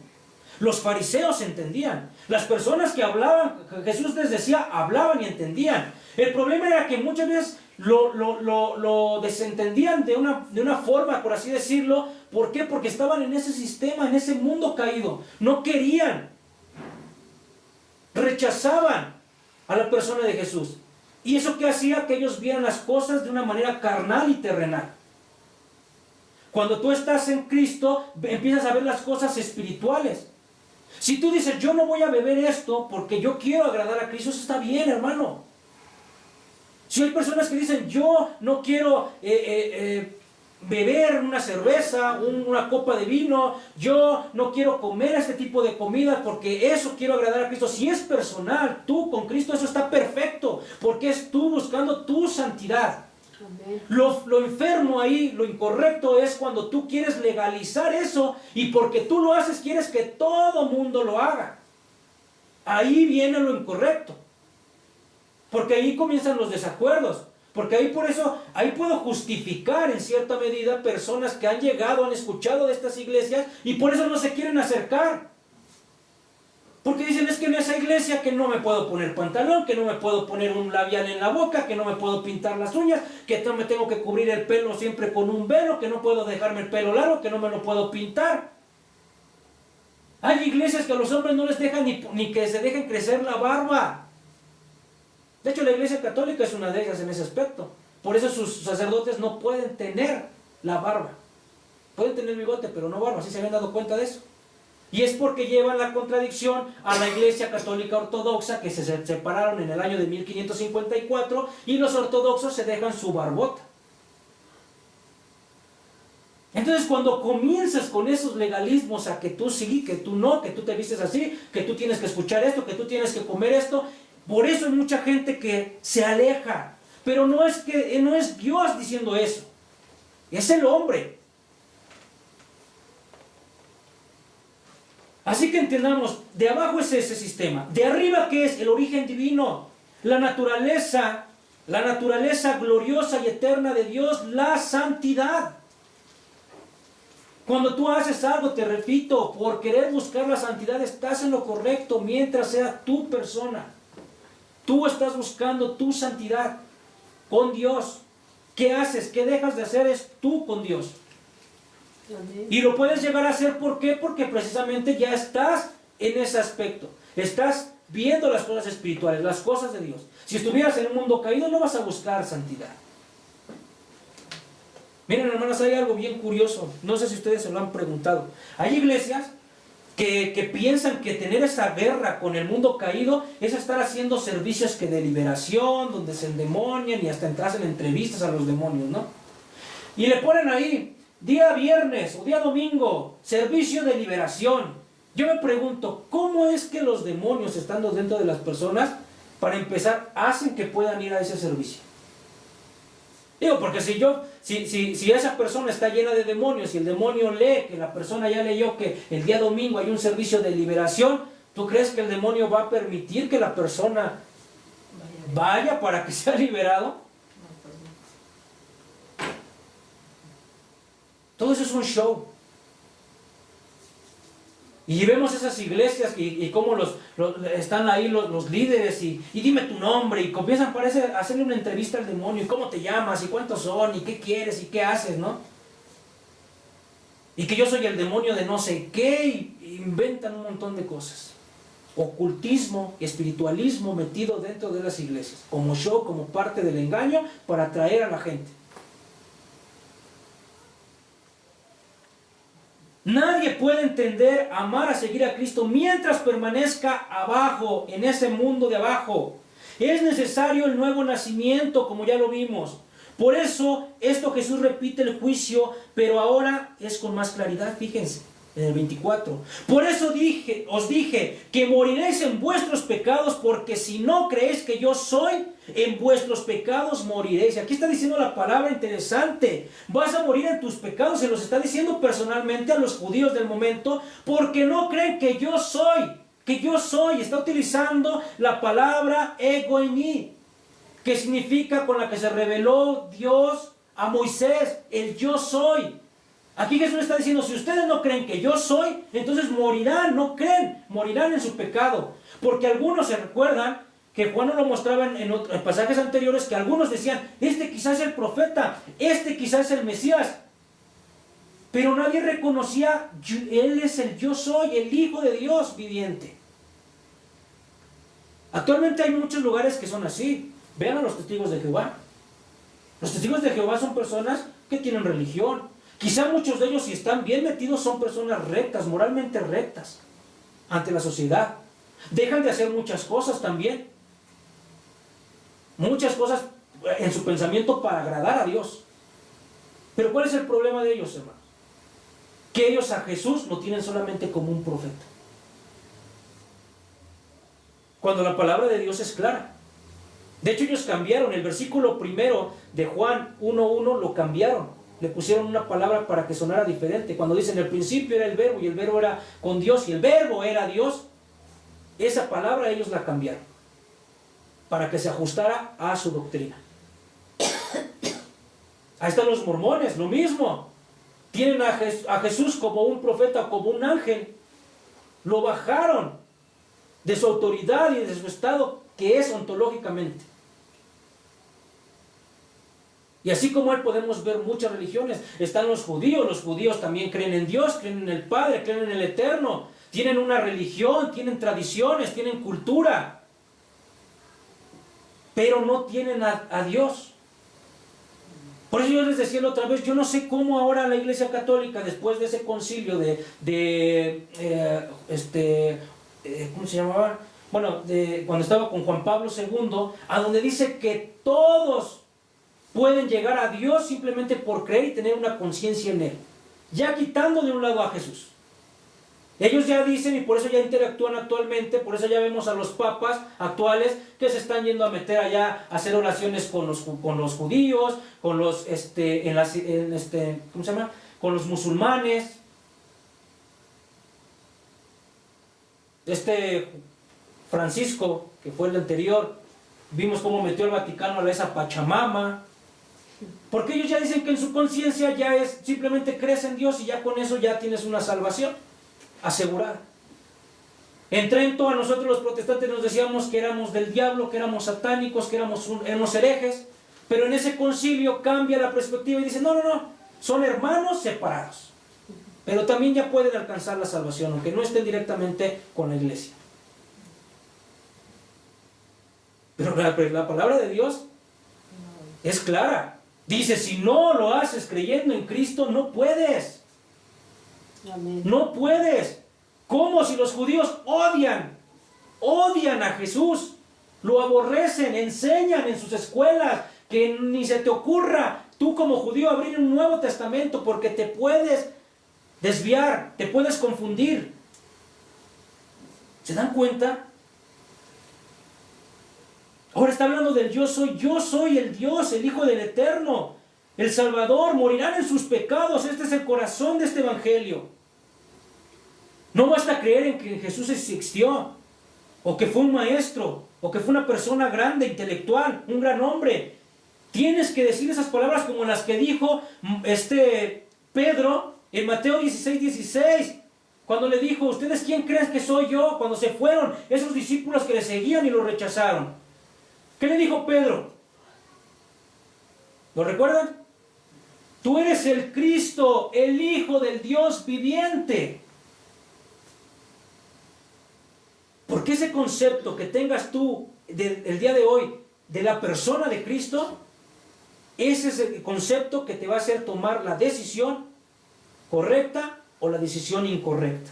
Los fariseos entendían. Las personas que hablaban, Jesús les decía, hablaban y entendían. El problema era que muchas veces lo desentendían de una forma, por así decirlo. ¿Por qué? Porque estaban en ese sistema, en ese mundo caído. No querían. Rechazaban a la persona de Jesús. ¿Y eso qué hacía? Que ellos vieran las cosas de una manera carnal y terrenal. Cuando tú estás en Cristo, empiezas a ver las cosas espirituales. Si tú dices, yo no voy a beber esto porque yo quiero agradar a Cristo, eso está bien, hermano. Si hay personas que dicen, yo no quiero beber una cerveza, una copa de vino, yo no quiero comer este tipo de comida porque eso quiero agradar a Cristo. Si es personal, tú con Cristo, eso está perfecto, porque es tú buscando tu santidad. Lo enfermo ahí, lo incorrecto es cuando tú quieres legalizar eso y porque tú lo haces quieres que todo mundo lo haga. Ahí viene lo incorrecto. Porque ahí comienzan los desacuerdos. Porque ahí puedo justificar en cierta medida personas que han llegado, han escuchado de estas iglesias y por eso no se quieren acercar. Porque dicen, es que en esa iglesia que no me puedo poner pantalón, que no me puedo poner un labial en la boca, que no me puedo pintar las uñas, que me tengo que cubrir el pelo siempre con un velo, que no puedo dejarme el pelo largo, que no me lo puedo pintar. Hay iglesias que a los hombres no les dejan ni que se dejen crecer la barba. De hecho, la iglesia católica es una de ellas en ese aspecto. Por eso sus sacerdotes no pueden tener la barba. Pueden tener bigote, pero no barba. ¿Sí se habían dado cuenta de eso? Y es porque llevan la contradicción a la iglesia católica ortodoxa, que se separaron en el año de 1554, y los ortodoxos se dejan su barbota. Entonces, cuando comienzas con esos legalismos a que tú sí, que tú no, que tú te vistes así, que tú tienes que escuchar esto, que tú tienes que comer esto, por eso hay mucha gente que se aleja. Pero no es Dios diciendo eso, es el hombre. Así que entendamos, de abajo es ese sistema, de arriba ¿qué es? El origen divino, la naturaleza gloriosa y eterna de Dios, la santidad. Cuando tú haces algo, te repito, por querer buscar la santidad, estás en lo correcto mientras sea tu persona. Tú estás buscando tu santidad con Dios. ¿Qué haces? ¿Qué dejas de hacer? Es tú con Dios. Y lo puedes llegar a hacer, ¿por qué? Porque precisamente ya estás en ese aspecto. Estás viendo las cosas espirituales, las cosas de Dios. Si estuvieras en un mundo caído, no vas a buscar santidad. Miren, hermanos, hay algo bien curioso. No sé si ustedes se lo han preguntado. Hay iglesias que piensan que tener esa guerra con el mundo caído es estar haciendo servicios que de liberación, donde se endemonian y hasta entras en entrevistas a los demonios, ¿no? Y le ponen ahí, día viernes o día domingo, servicio de liberación. Yo me pregunto, ¿cómo es que los demonios, estando dentro de las personas, para empezar, hacen que puedan ir a ese servicio? Digo, porque si esa persona está llena de demonios y el demonio lee que la persona ya leyó que el día domingo hay un servicio de liberación, ¿tú crees que el demonio va a permitir que la persona vaya para que sea liberado? Todo eso es un show. Y vemos esas iglesias y cómo están ahí los líderes y dime tu nombre y comienzan a hacerle una entrevista al demonio y cómo te llamas y cuántos son y qué quieres y qué haces, ¿no? Y que yo soy el demonio de no sé qué y inventan un montón de cosas. Ocultismo, espiritualismo metido dentro de las iglesias, como show, como parte del engaño para atraer a la gente. Nadie puede entender, amar, a seguir a Cristo mientras permanezca abajo, en ese mundo de abajo. Es necesario el nuevo nacimiento, como ya lo vimos. Por eso, esto Jesús repite el juicio, pero ahora es con más claridad, fíjense, en el 24. Por eso os dije que moriréis en vuestros pecados, porque si no creéis que yo soy, en vuestros pecados moriréis. Y aquí está diciendo la palabra interesante. Vas a morir en tus pecados. Se los está diciendo personalmente a los judíos del momento, porque no creen que yo soy. Que yo soy. Está utilizando la palabra ego eimi, que significa con la que se reveló Dios a Moisés, el yo soy. Aquí Jesús está diciendo, si ustedes no creen que yo soy, entonces morirán, no creen, morirán en su pecado. Porque algunos se recuerdan que Juan nos lo mostraba en pasajes anteriores, que algunos decían, este quizás es el profeta, este quizás es el Mesías. Pero nadie reconocía, él es el yo soy, el Hijo de Dios viviente. Actualmente hay muchos lugares que son así. Vean a los testigos de Jehová. Los testigos de Jehová son personas que tienen religión. Quizá muchos de ellos, si están bien metidos, son personas rectas, moralmente rectas ante la sociedad. Dejan de hacer muchas cosas también. Muchas cosas en su pensamiento para agradar a Dios. Pero ¿cuál es el problema de ellos, hermanos? Que ellos a Jesús lo tienen solamente como un profeta. Cuando la palabra de Dios es clara. De hecho, ellos cambiaron el versículo primero de Juan 1:1, lo cambiaron. Le pusieron una palabra para que sonara diferente. Cuando dicen el principio era el verbo y el verbo era con Dios y el verbo era Dios, esa palabra ellos la cambiaron para que se ajustara a su doctrina. Ahí están los mormones, lo mismo. Tienen a Jesús como un profeta, como un ángel. Lo bajaron de su autoridad y de su estado, que es ontológicamente. Y así como él podemos ver muchas religiones. Están los judíos también creen en Dios, creen en el Padre, creen en el Eterno. Tienen una religión, tienen tradiciones, tienen cultura. Pero no tienen a Dios. Por eso yo les decía la otra vez, yo no sé cómo ahora la Iglesia Católica, después de ese concilio ¿cómo se llamaba? Bueno, cuando estaba con Juan Pablo II, a donde dice que todos pueden llegar a Dios simplemente por creer y tener una conciencia en Él, ya quitando de un lado a Jesús. Ellos ya dicen, y por eso ya interactúan actualmente, por eso ya vemos a los papas actuales que se están yendo a meter allá a hacer oraciones con los judíos, con los ¿cómo se llama? Con los musulmanes. Francisco, que fue el anterior, vimos cómo metió al Vaticano a esa Pachamama. Porque ellos ya dicen que en su conciencia ya es, simplemente crees en Dios y ya con eso ya tienes una salvación asegurada. En Trento a nosotros los protestantes nos decíamos que éramos del diablo, que éramos satánicos, que éramos herejes, pero en ese concilio cambia la perspectiva y dice, no, son hermanos separados, pero también ya pueden alcanzar la salvación, aunque no estén directamente con la iglesia. Pero la palabra de Dios es clara. Dice, si no lo haces creyendo en Cristo, no puedes. Amén. No puedes. ¿Cómo si los judíos odian a Jesús? Lo aborrecen, enseñan en sus escuelas que ni se te ocurra tú como judío abrir un Nuevo Testamento porque te puedes desviar, te puedes confundir. ¿Se dan cuenta? Ahora está hablando del yo soy el Dios, el Hijo del Eterno, el Salvador, morirán en sus pecados. Este es el corazón de este evangelio. No basta creer en que Jesús existió, o que fue un maestro, o que fue una persona grande, intelectual, un gran hombre. Tienes que decir esas palabras como las que dijo Pedro en Mateo 16, cuando le dijo, ¿ustedes quién creen que soy yo? Cuando se fueron esos discípulos que le seguían y lo rechazaron. ¿Qué le dijo Pedro? ¿Lo recuerdan? Tú eres el Cristo, el Hijo del Dios viviente. Porque ese concepto que tengas tú el día de hoy de la persona de Cristo, ese es el concepto que te va a hacer tomar la decisión correcta o la decisión incorrecta.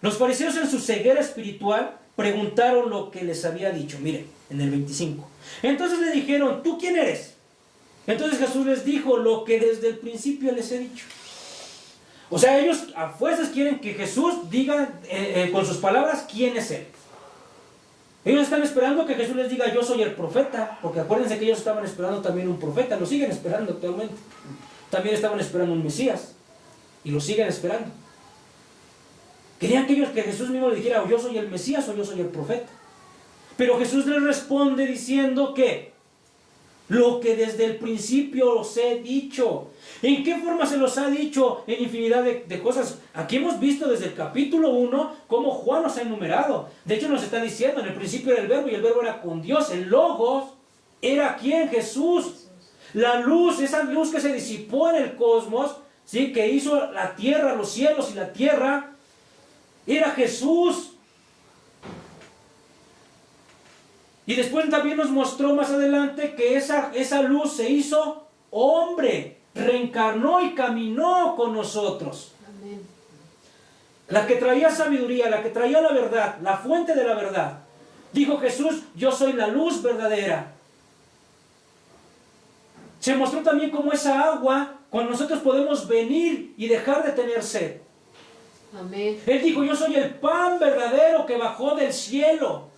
Los fariseos en su ceguera espiritual preguntaron lo que les había dicho. Miren, en el 25. Entonces le dijeron, ¿tú quién eres? Entonces Jesús les dijo lo que desde el principio les he dicho. O sea, ellos a fuerzas quieren que Jesús diga con sus palabras quién es Él. Ellos están esperando que Jesús les diga yo soy el profeta, porque acuérdense que ellos estaban esperando también un profeta, lo siguen esperando actualmente. También estaban esperando un Mesías y lo siguen esperando. Querían que Jesús mismo les dijera o yo soy el Mesías o yo soy el profeta. Pero Jesús les responde diciendo que lo que desde el principio os he dicho. ¿En qué forma se los ha dicho? En infinidad de cosas. Aquí hemos visto desde el capítulo 1 cómo Juan nos ha enumerado. De hecho nos está diciendo, en el principio era el verbo y el verbo era con Dios. El Logos era ¿quién? Jesús. La luz, esa luz que se disipó en el cosmos, ¿sí? Que hizo la tierra, los cielos y la tierra, era Jesús. Y después también nos mostró más adelante que esa luz se hizo hombre, reencarnó y caminó con nosotros. Amén. La que traía sabiduría, la que traía la verdad, la fuente de la verdad. Dijo Jesús, yo soy la luz verdadera. Se mostró también como esa agua, cuando nosotros podemos venir y dejar de tener sed. Amén. Él dijo, yo soy el pan verdadero que bajó del cielo.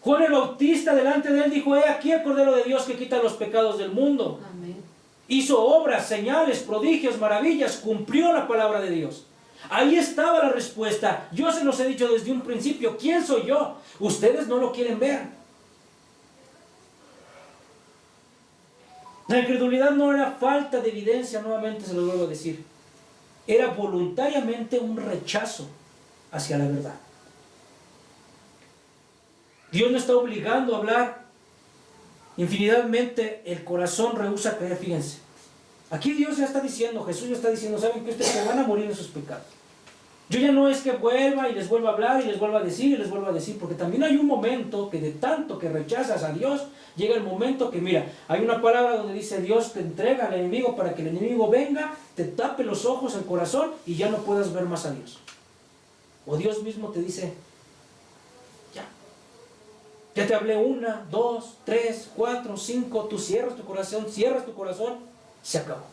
Juan el Bautista delante de él dijo, aquí el Cordero de Dios que quita los pecados del mundo. Amén. Hizo obras, señales, prodigios, maravillas, cumplió la palabra de Dios. Ahí estaba la respuesta. Yo se los he dicho desde un principio, ¿quién soy yo? Ustedes no lo quieren ver. La incredulidad no era falta de evidencia, nuevamente se lo vuelvo a decir. Era voluntariamente un rechazo hacia la verdad. Dios no está obligando a hablar. Infinitamente el corazón rehúsa creer, fíjense. Aquí Dios ya está diciendo, Jesús ya está diciendo, ¿saben que ustedes se van a morir en sus pecados? Yo ya no es que vuelva y les vuelva a hablar y les vuelva a decir y les vuelva a decir, porque también hay un momento que de tanto que rechazas a Dios, llega el momento que, mira, hay una palabra donde dice Dios te entrega al enemigo para que el enemigo venga, te tape los ojos, el corazón y ya no puedas ver más a Dios. O Dios mismo te dice, ya te hablé 1, 2, 3, 4, 5, tú cierras tu corazón, se acabó.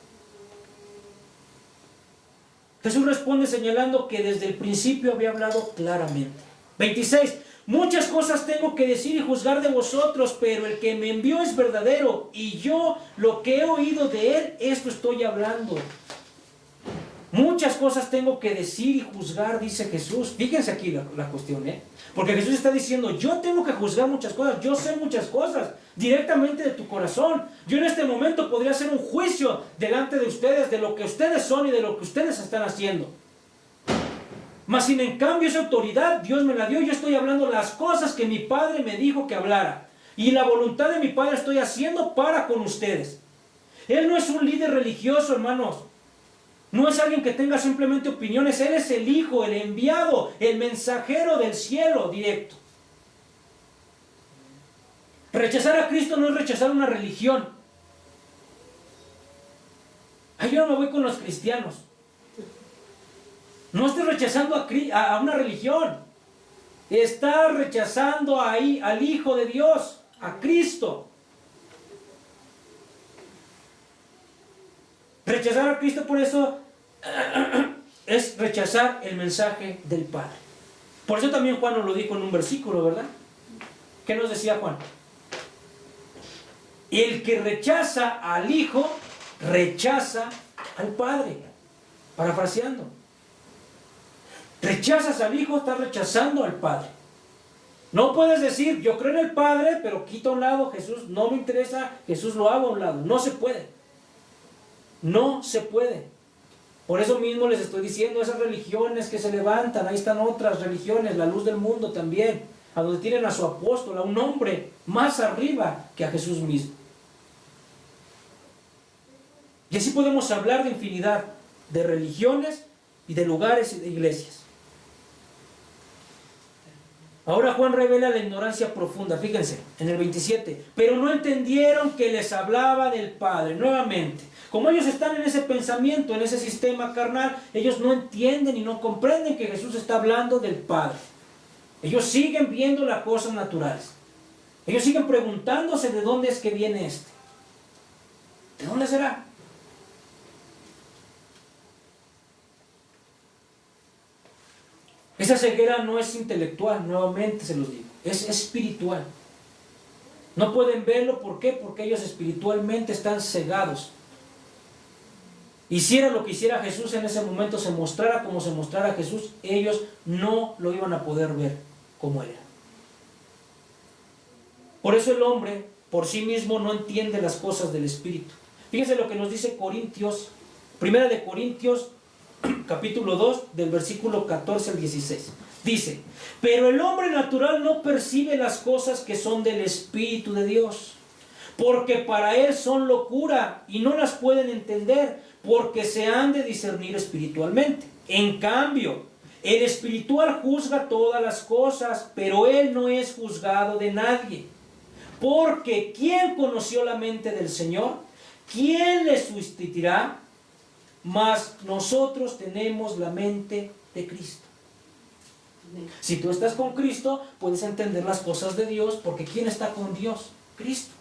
Jesús responde señalando que desde el principio había hablado claramente. 26. Muchas cosas tengo que decir y juzgar de vosotros, pero el que me envió es verdadero, y yo lo que he oído de él, esto estoy hablando. Muchas cosas tengo que decir y juzgar, dice Jesús. Fíjense aquí la cuestión, porque Jesús está diciendo, yo tengo que juzgar muchas cosas, yo sé muchas cosas directamente de tu corazón. Yo en este momento podría hacer un juicio delante de ustedes, de lo que ustedes son y de lo que ustedes están haciendo. Mas sin en cambio esa autoridad Dios me la dio. Yo estoy hablando las cosas que mi Padre me dijo que hablara. Y la voluntad de mi Padre estoy haciendo para con ustedes. Él no es un líder religioso, hermanos. No es alguien que tenga simplemente opiniones. Él es el Hijo, el enviado, el mensajero del cielo directo. Rechazar a Cristo no es rechazar una religión. Ay, yo no me voy con los cristianos. No estoy rechazando a una religión. Está rechazando ahí al Hijo de Dios, a Cristo. Rechazar a Cristo, por eso, es rechazar el mensaje del Padre. Por eso también Juan nos lo dijo en un versículo, ¿verdad? ¿Qué nos decía Juan? El que rechaza al Hijo, rechaza al Padre. Parafraseando. Rechazas al Hijo, estás rechazando al Padre. No puedes decir, yo creo en el Padre, pero quito a un lado Jesús, no me interesa, Jesús lo hago a un lado. No se puede. No se puede. Por eso mismo les estoy diciendo, esas religiones que se levantan, ahí están otras religiones, la luz del mundo también, a donde tienen a su apóstol, a un hombre más arriba que a Jesús mismo. Y así podemos hablar de infinidad de religiones y de lugares y de iglesias. Ahora Juan revela la ignorancia profunda, fíjense, en el 27. Pero no entendieron que les hablaba del Padre. Nuevamente, como ellos están en ese pensamiento, en ese sistema carnal, ellos no entienden y no comprenden que Jesús está hablando del Padre. Ellos siguen viendo las cosas naturales. Ellos siguen preguntándose de dónde es que viene este. ¿De dónde será? Esa ceguera no es intelectual, nuevamente se los digo, es espiritual. No pueden verlo, ¿por qué? Porque ellos espiritualmente están cegados. Hiciera lo que hiciera Jesús en ese momento, se mostrara como se mostrara Jesús, ellos no lo iban a poder ver como Él era. Por eso el hombre por sí mismo no entiende las cosas del Espíritu. Fíjense lo que nos dice Corintios, Primera de Corintios, capítulo 2, del versículo 14 al 16. Dice, pero el hombre natural no percibe las cosas que son del Espíritu de Dios, porque para él son locura y no las pueden entender, porque se han de discernir espiritualmente. En cambio, el espiritual juzga todas las cosas, pero él no es juzgado de nadie. Porque ¿quién conoció la mente del Señor? ¿Quién le sustituirá? Mas nosotros tenemos la mente de Cristo. Si tú estás con Cristo, puedes entender las cosas de Dios, porque ¿quién está con Dios? Cristo.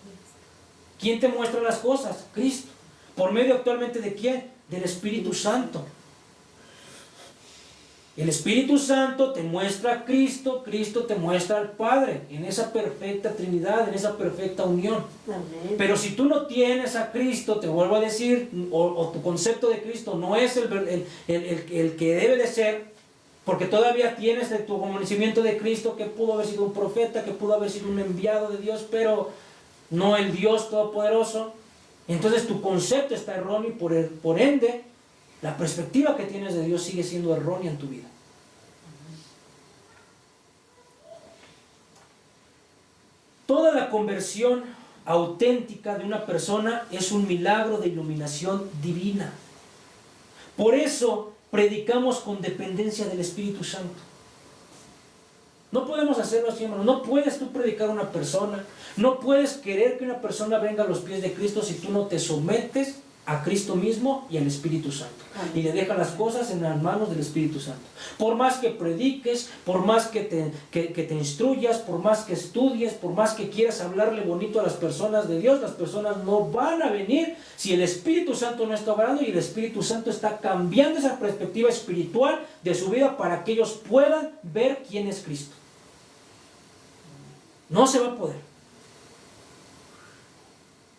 ¿Quién te muestra las cosas? Cristo. ¿Por medio actualmente de quién? Del Espíritu Santo. El Espíritu Santo te muestra a Cristo, Cristo te muestra al Padre, en esa perfecta Trinidad, en esa perfecta unión. Amén. Pero si tú no tienes a Cristo, te vuelvo a decir, o tu concepto de Cristo no es el que debe de ser, porque todavía tienes de tu conocimiento de Cristo que pudo haber sido un profeta, que pudo haber sido un enviado de Dios, pero no el Dios Todopoderoso. Entonces tu concepto está erróneo y por ende, la perspectiva que tienes de Dios sigue siendo errónea en tu vida. Toda la conversión auténtica de una persona es un milagro de iluminación divina. Por eso predicamos con dependencia del Espíritu Santo. No podemos hacerlo así, hermano. No puedes tú predicar a una persona. No puedes querer que una persona venga a los pies de Cristo si tú no te sometes a Cristo mismo y al Espíritu Santo. Y le deja las cosas en las manos del Espíritu Santo. Por más que prediques, por más que te instruyas, por más que estudies, por más que quieras hablarle bonito a las personas de Dios, las personas no van a venir si el Espíritu Santo no está obrando y el Espíritu Santo está cambiando esa perspectiva espiritual de su vida para que ellos puedan ver quién es Cristo. No se va a poder.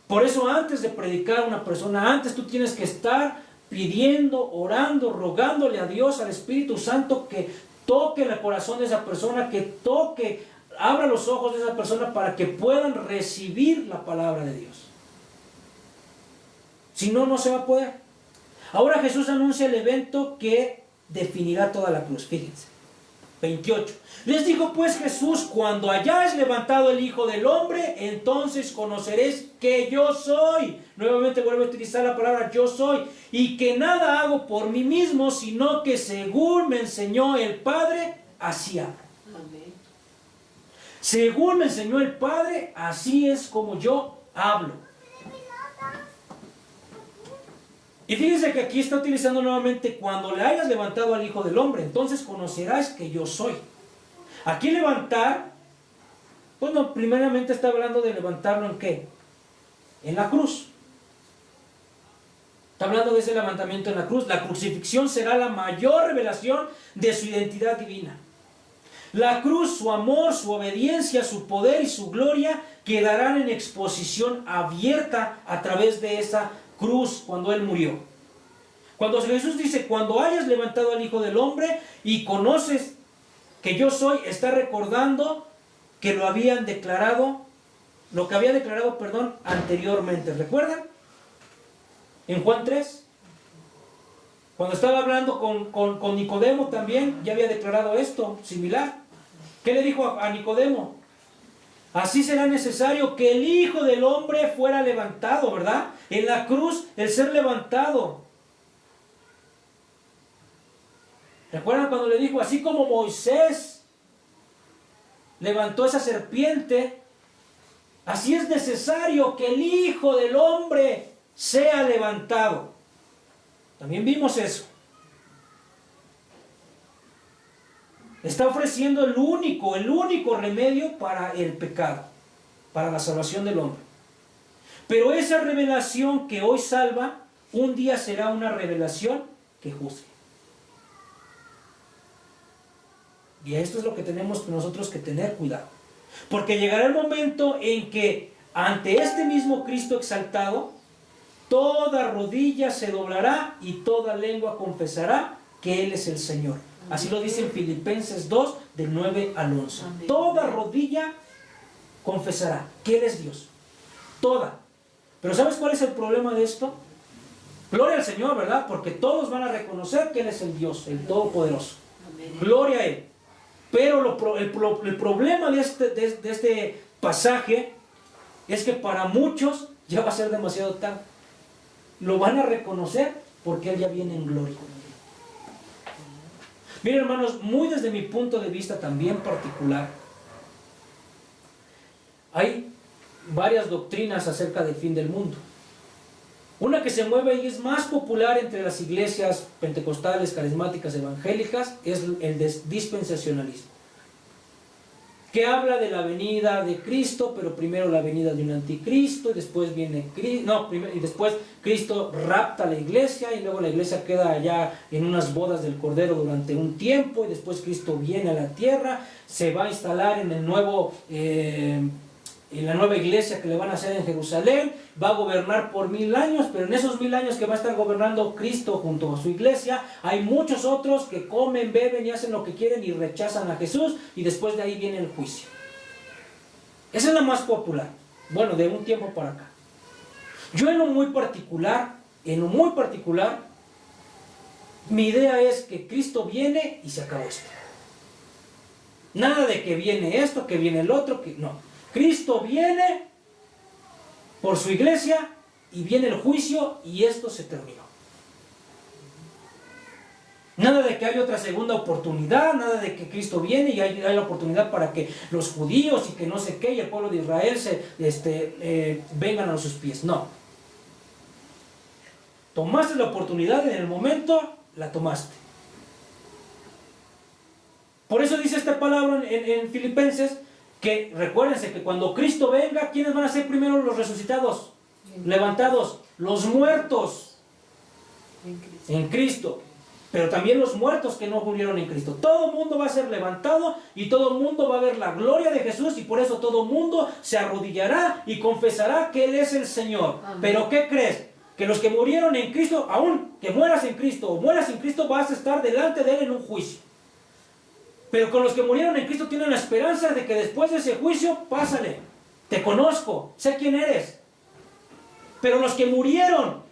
Por eso antes de predicar a una persona, antes tú tienes que estar pidiendo, orando, rogándole a Dios, al Espíritu Santo, que toque el corazón de esa persona, que toque, abra los ojos de esa persona para que puedan recibir la palabra de Dios. Si no, no se va a poder. Ahora Jesús anuncia el evento que definirá toda la cruz. Fíjense. 28. Les dijo pues Jesús: cuando hayáis levantado el Hijo del Hombre, entonces conoceréis que yo soy. Nuevamente vuelvo a utilizar la palabra yo soy. Y que nada hago por mí mismo, sino que según me enseñó el Padre, así hago. Amén. Según me enseñó el Padre, así es como yo hablo. Y fíjense que aquí está utilizando nuevamente: cuando le hayas levantado al Hijo del Hombre, entonces conocerás que yo soy. Aquí levantar, pues no, primeramente está hablando de levantarlo ¿en qué? En la cruz. Está hablando de ese levantamiento en la cruz. La crucifixión será la mayor revelación de su identidad divina. La cruz, su amor, su obediencia, su poder y su gloria quedarán en exposición abierta a través de esa cruz cuando Él murió. Cuando Jesús dice: cuando hayas levantado al Hijo del Hombre y conoces que yo soy, está recordando que lo habían declarado, lo que había declarado, anteriormente. ¿Recuerdan? En Juan 3, cuando estaba hablando con Nicodemo también, ya había declarado esto, similar. ¿Qué le dijo a Nicodemo? Así será necesario que el Hijo del Hombre fuera levantado, ¿verdad? En la cruz, el ser levantado. ¿Recuerdan cuando le dijo: así como Moisés levantó esa serpiente, así es necesario que el Hijo del Hombre sea levantado? También vimos eso. Está ofreciendo el único remedio para el pecado, para la salvación del hombre. Pero esa revelación que hoy salva, un día será una revelación que juzgue. Y esto es lo que tenemos nosotros que tener cuidado. Porque llegará el momento en que ante este mismo Cristo exaltado, toda rodilla se doblará y toda lengua confesará que Él es el Señor. Así lo dice en Filipenses 2, del 9 al 11. Amén. Toda rodilla confesará que Él es Dios. Toda. Pero ¿sabes cuál es el problema de esto? Gloria al Señor, ¿verdad? Porque todos van a reconocer que Él es el Dios, el Todopoderoso. Amén. Gloria a Él. Pero el problema de este pasaje es que para muchos ya va a ser demasiado tarde. Lo van a reconocer porque Él ya viene en gloria. Miren, hermanos, muy desde mi punto de vista también particular, hay varias doctrinas acerca del fin del mundo. Una que se mueve y es más popular entre las iglesias pentecostales, carismáticas, evangélicas, es el dispensacionalismo, que habla de la venida de Cristo, pero primero la venida de un anticristo, y después viene Cristo, y después Cristo rapta a la iglesia, y luego la iglesia queda allá en unas bodas del Cordero durante un tiempo, y después Cristo viene a la tierra, se va a instalar en el nuevo, en la nueva iglesia que le van a hacer en Jerusalén, va a gobernar por 1000 años, pero en esos 1000 años que va a estar gobernando Cristo junto a su iglesia, hay muchos otros que comen, beben y hacen lo que quieren y rechazan a Jesús, y después de ahí viene el juicio. Esa es la más popular, bueno, de un tiempo para acá. Yo en lo muy particular, mi idea es que Cristo viene y se acabó esto. Nada de que viene esto, que viene el otro, que no. Cristo viene por su iglesia y viene el juicio y esto se terminó. Nada de que haya otra segunda oportunidad, nada de que Cristo viene y hay la oportunidad para que los judíos y que no sé qué y el pueblo de Israel vengan a sus pies. No. Tomaste la oportunidad en el momento, la tomaste. Por eso dice esta palabra en Filipenses, que recuérdense que cuando Cristo venga, ¿quiénes van a ser primero los resucitados? Levantados, los muertos en Cristo, pero también los muertos que no murieron en Cristo. Todo el mundo va a ser levantado y todo el mundo va a ver la gloria de Jesús, y por eso todo el mundo se arrodillará y confesará que Él es el Señor. Amén. Pero ¿qué crees? que los que murieron en Cristo, aún que mueras en Cristo o mueras en Cristo, vas a estar delante de Él en un juicio. Pero con los que murieron en Cristo tienen la esperanza de que después de ese juicio, pásale, te conozco, sé quién eres. Pero los que murieron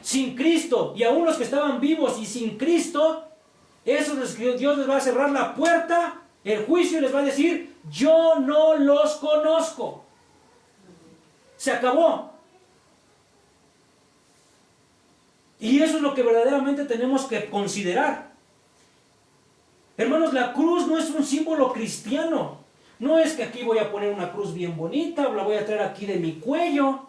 sin Cristo y aún los que estaban vivos y sin Cristo, esos Dios les va a cerrar la puerta, el juicio, y les va a decir, yo no los conozco. Se acabó. Y eso es lo que verdaderamente tenemos que considerar. Hermanos, la cruz no es un símbolo cristiano. No es que aquí voy a poner una cruz bien bonita, o la voy a traer aquí de mi cuello.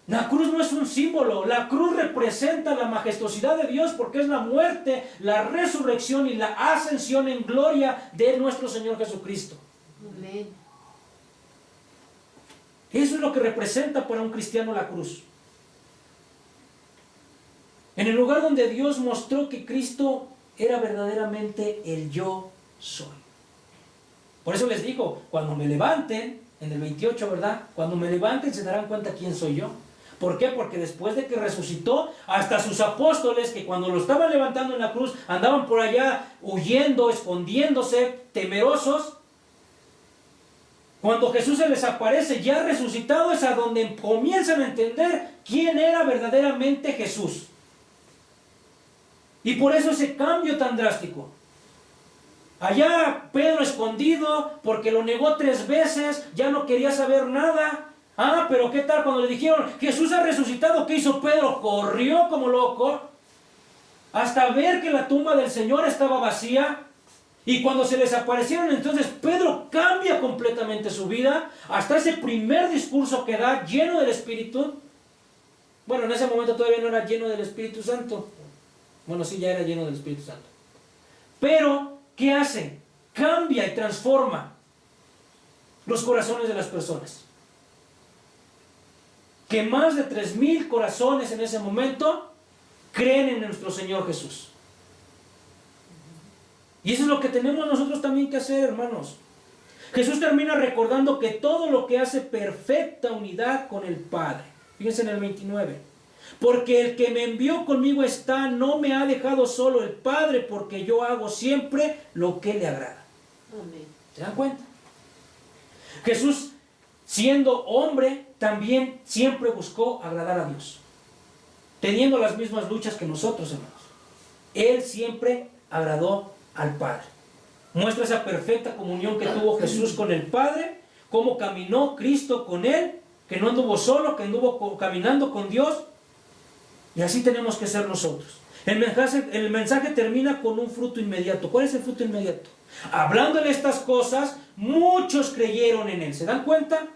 La cruz no es un símbolo. La cruz representa la majestuosidad de Dios porque es la muerte, la resurrección y la ascensión en gloria de nuestro Señor Jesucristo. Amén. Eso es lo que representa para un cristiano la cruz. En el lugar donde Dios mostró que Cristo era verdaderamente el yo soy. Por eso les digo, cuando me levanten, en el 28, ¿verdad? Cuando me levanten se darán cuenta quién soy yo. ¿Por qué? Porque después de que resucitó, hasta sus apóstoles, que cuando lo estaban levantando en la cruz, andaban por allá huyendo, escondiéndose, temerosos. Cuando Jesús se les aparece ya resucitado, es a donde comienzan a entender quién era verdaderamente Jesús. Y por eso ese cambio tan drástico. Allá Pedro escondido, porque lo negó 3 veces, ya no quería saber nada. Ah, pero ¿qué tal cuando le dijeron, Jesús ha resucitado? ¿Qué hizo Pedro? Corrió como loco, hasta ver que la tumba del Señor estaba vacía. Y cuando se les aparecieron, entonces Pedro cambia completamente su vida, hasta ese primer discurso que da, lleno del Espíritu. Bueno, en ese momento todavía no era lleno del Espíritu Santo. Bueno, sí, ya era lleno del Espíritu Santo. Pero, ¿qué hace? Cambia y transforma los corazones de las personas. Que más de 3,000 corazones en ese momento creen en nuestro Señor Jesús. Y eso es lo que tenemos nosotros también que hacer, hermanos. Jesús termina recordando que todo lo que hace perfecta unidad con el Padre. Fíjense en el 29. Porque el que me envió conmigo está, no me ha dejado solo el Padre, porque yo hago siempre lo que le agrada. Amén. ¿Se dan cuenta? Jesús, siendo hombre, también siempre buscó agradar a Dios. Teniendo las mismas luchas que nosotros, hermanos. Él siempre agradó al Padre. Muestra esa perfecta comunión que tuvo Jesús con el Padre, cómo caminó Cristo con Él, que no anduvo solo, que anduvo caminando con Dios. Y así tenemos que ser nosotros. El mensaje termina con un fruto inmediato. ¿Cuál es el fruto inmediato? Hablándole estas cosas, muchos creyeron en Él. ¿Se dan cuenta?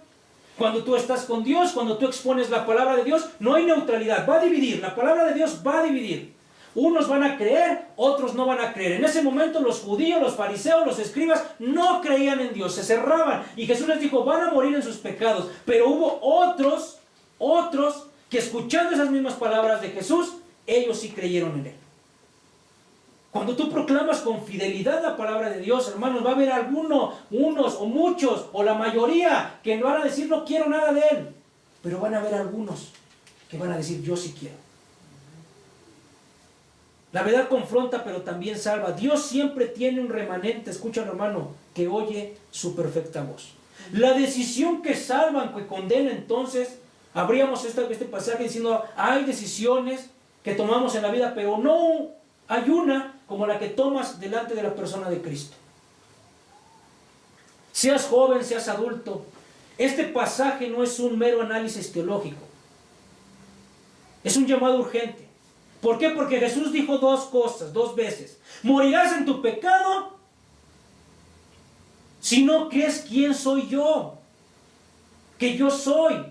Cuando tú estás con Dios, cuando tú expones la palabra de Dios, no hay neutralidad, va a dividir. La palabra de Dios va a dividir. Unos van a creer, otros no van a creer. En ese momento los judíos, los fariseos, los escribas no creían en Dios, se cerraban. Y Jesús les dijo, van a morir en sus pecados. Pero hubo otros que escuchando esas mismas palabras de Jesús, ellos sí creyeron en Él. Cuando tú proclamas con fidelidad la palabra de Dios, hermanos, va a haber unos o muchos, o la mayoría, que van a decir no quiero nada de Él. Pero van a haber algunos que van a decir yo sí quiero. La verdad confronta, pero también salva. Dios siempre tiene un remanente, escúchalo, hermano, que oye su perfecta voz. La decisión que salvan, que condena, entonces, abríamos este pasaje diciendo, hay decisiones que tomamos en la vida, pero no hay una como la que tomas delante de la persona de Cristo. Seas joven, seas adulto, este pasaje no es un mero análisis teológico. Es un llamado urgente. ¿Por qué? Porque Jesús dijo 2 cosas, 2 veces. Morirás en tu pecado si no crees quién soy yo. Que yo soy.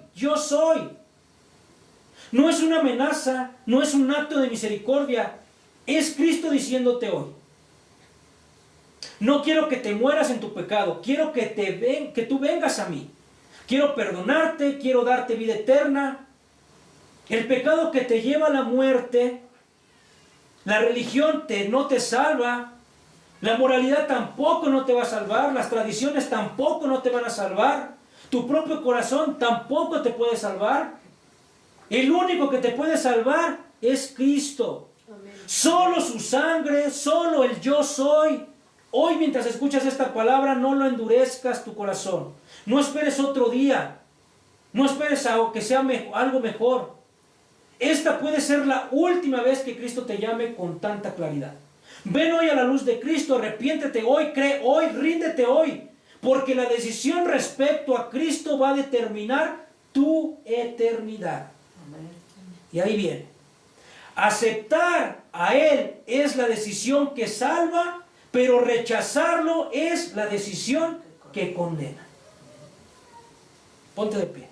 No es una amenaza, no es un acto de misericordia. Es Cristo diciéndote hoy. No quiero que te mueras en tu pecado, quiero que tú vengas a mí. Quiero perdonarte, quiero darte vida eterna. El pecado que te lleva a la muerte, la religión no te salva, la moralidad tampoco no te va a salvar, las tradiciones tampoco no te van a salvar, tu propio corazón tampoco te puede salvar. El único que te puede salvar es Cristo. Amén. Solo su sangre, solo el yo soy. Hoy mientras escuchas esta palabra, no lo endurezcas tu corazón. No esperes otro día. No esperes que sea algo mejor. Esta puede ser la última vez que Cristo te llame con tanta claridad. Ven hoy a la luz de Cristo, arrepiéntete hoy, cree hoy, ríndete hoy. Porque la decisión respecto a Cristo va a determinar tu eternidad. Y ahí viene. Aceptar a Él es la decisión que salva, pero rechazarlo es la decisión que condena. Ponte de pie.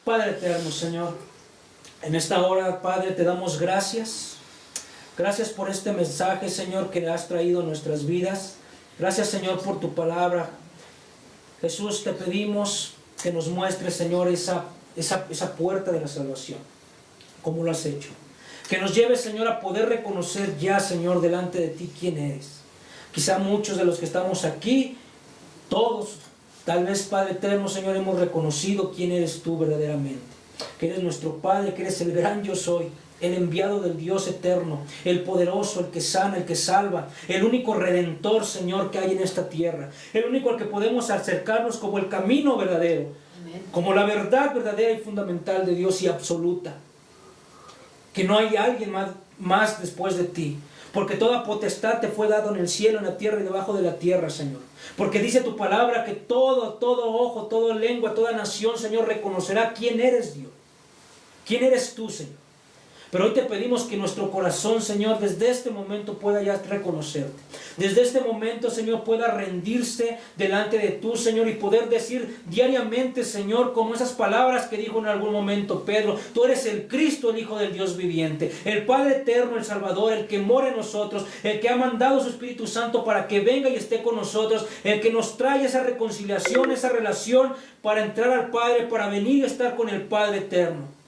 Padre eterno, Señor, en esta hora, Padre, te damos gracias. Gracias por este mensaje, Señor, que has traído a nuestras vidas. Gracias, Señor, por tu palabra. Jesús, te pedimos que nos muestres, Señor, esa puerta de la salvación, como lo has hecho. Que nos lleves, Señor, a poder reconocer ya, Señor, delante de ti quién eres. Quizá muchos de los que estamos aquí, todos, tal vez, Padre eterno, Señor, hemos reconocido quién eres tú verdaderamente. Que eres nuestro Padre, que eres el gran yo soy, el enviado del Dios eterno, el poderoso, el que sana, el que salva, el único redentor, Señor, que hay en esta tierra, el único al que podemos acercarnos como el camino verdadero, Amén. como la verdad verdadera y fundamental de Dios y absoluta. Que no hay alguien más después de ti. Porque toda potestad te fue dado en el cielo, en la tierra y debajo de la tierra, Señor. Porque dice tu palabra que todo ojo, toda lengua, toda nación, Señor, reconocerá quién eres Dios. ¿Quién eres tú, Señor? Pero hoy te pedimos que nuestro corazón, Señor, desde este momento pueda ya reconocerte. Desde este momento, Señor, pueda rendirse delante de tú, Señor, y poder decir diariamente, Señor, como esas palabras que dijo en algún momento Pedro: tú eres el Cristo, el Hijo del Dios viviente, el Padre eterno, el Salvador, el que mora en nosotros, el que ha mandado su Espíritu Santo para que venga y esté con nosotros, el que nos trae esa reconciliación, esa relación para entrar al Padre, para venir y estar con el Padre eterno.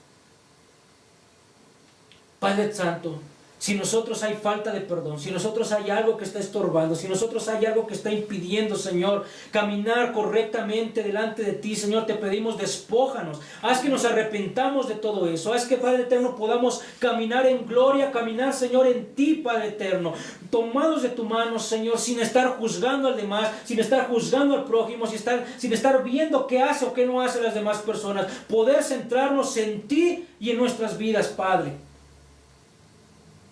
Padre Santo, si nosotros hay falta de perdón, si nosotros hay algo que está estorbando, si nosotros hay algo que está impidiendo, Señor, caminar correctamente delante de ti, Señor, te pedimos, despójanos. Haz que nos arrepentamos de todo eso. Haz que, Padre eterno, podamos caminar en gloria, caminar, Señor, en ti, Padre eterno, tomados de tu mano, Señor, sin estar juzgando al demás, sin estar juzgando al prójimo, sin estar viendo qué hace o qué no hace las demás personas. Poder centrarnos en ti y en nuestras vidas, Padre.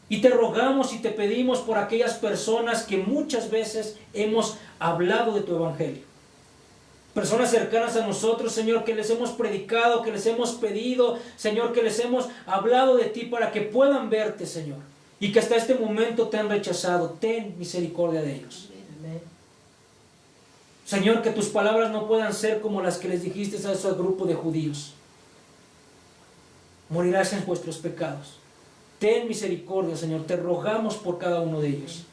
Y te rogamos y te pedimos por aquellas personas que muchas veces hemos hablado de tu evangelio. Personas cercanas a nosotros, Señor, que les hemos predicado, que les hemos pedido, Señor, que les hemos hablado de ti para que puedan verte, Señor. Y que hasta este momento te han rechazado. Ten misericordia de ellos. Amén. Señor, que tus palabras no puedan ser como las que les dijiste a ese grupo de judíos. Morirás en vuestros pecados. Ten misericordia, Señor, te rogamos por cada uno de ellos,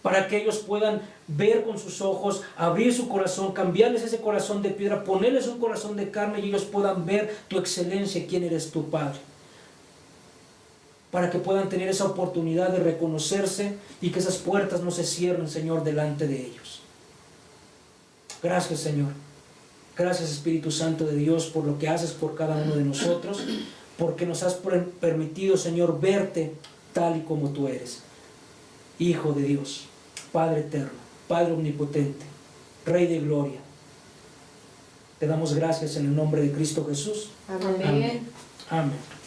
para que ellos puedan ver con sus ojos, abrir su corazón, cambiarles ese corazón de piedra, ponerles un corazón de carne y ellos puedan ver tu excelencia, quién eres tu Padre. Para que puedan tener esa oportunidad de reconocerse y que esas puertas no se cierren, Señor, delante de ellos. Gracias, Señor. Gracias, Espíritu Santo de Dios, por lo que haces por cada uno de nosotros, porque nos has permitido, Señor, verte tal y como tú eres. Hijo de Dios, Padre eterno, Padre omnipotente, Rey de gloria. Te damos gracias en el nombre de Cristo Jesús. Amén. Amén. Amén.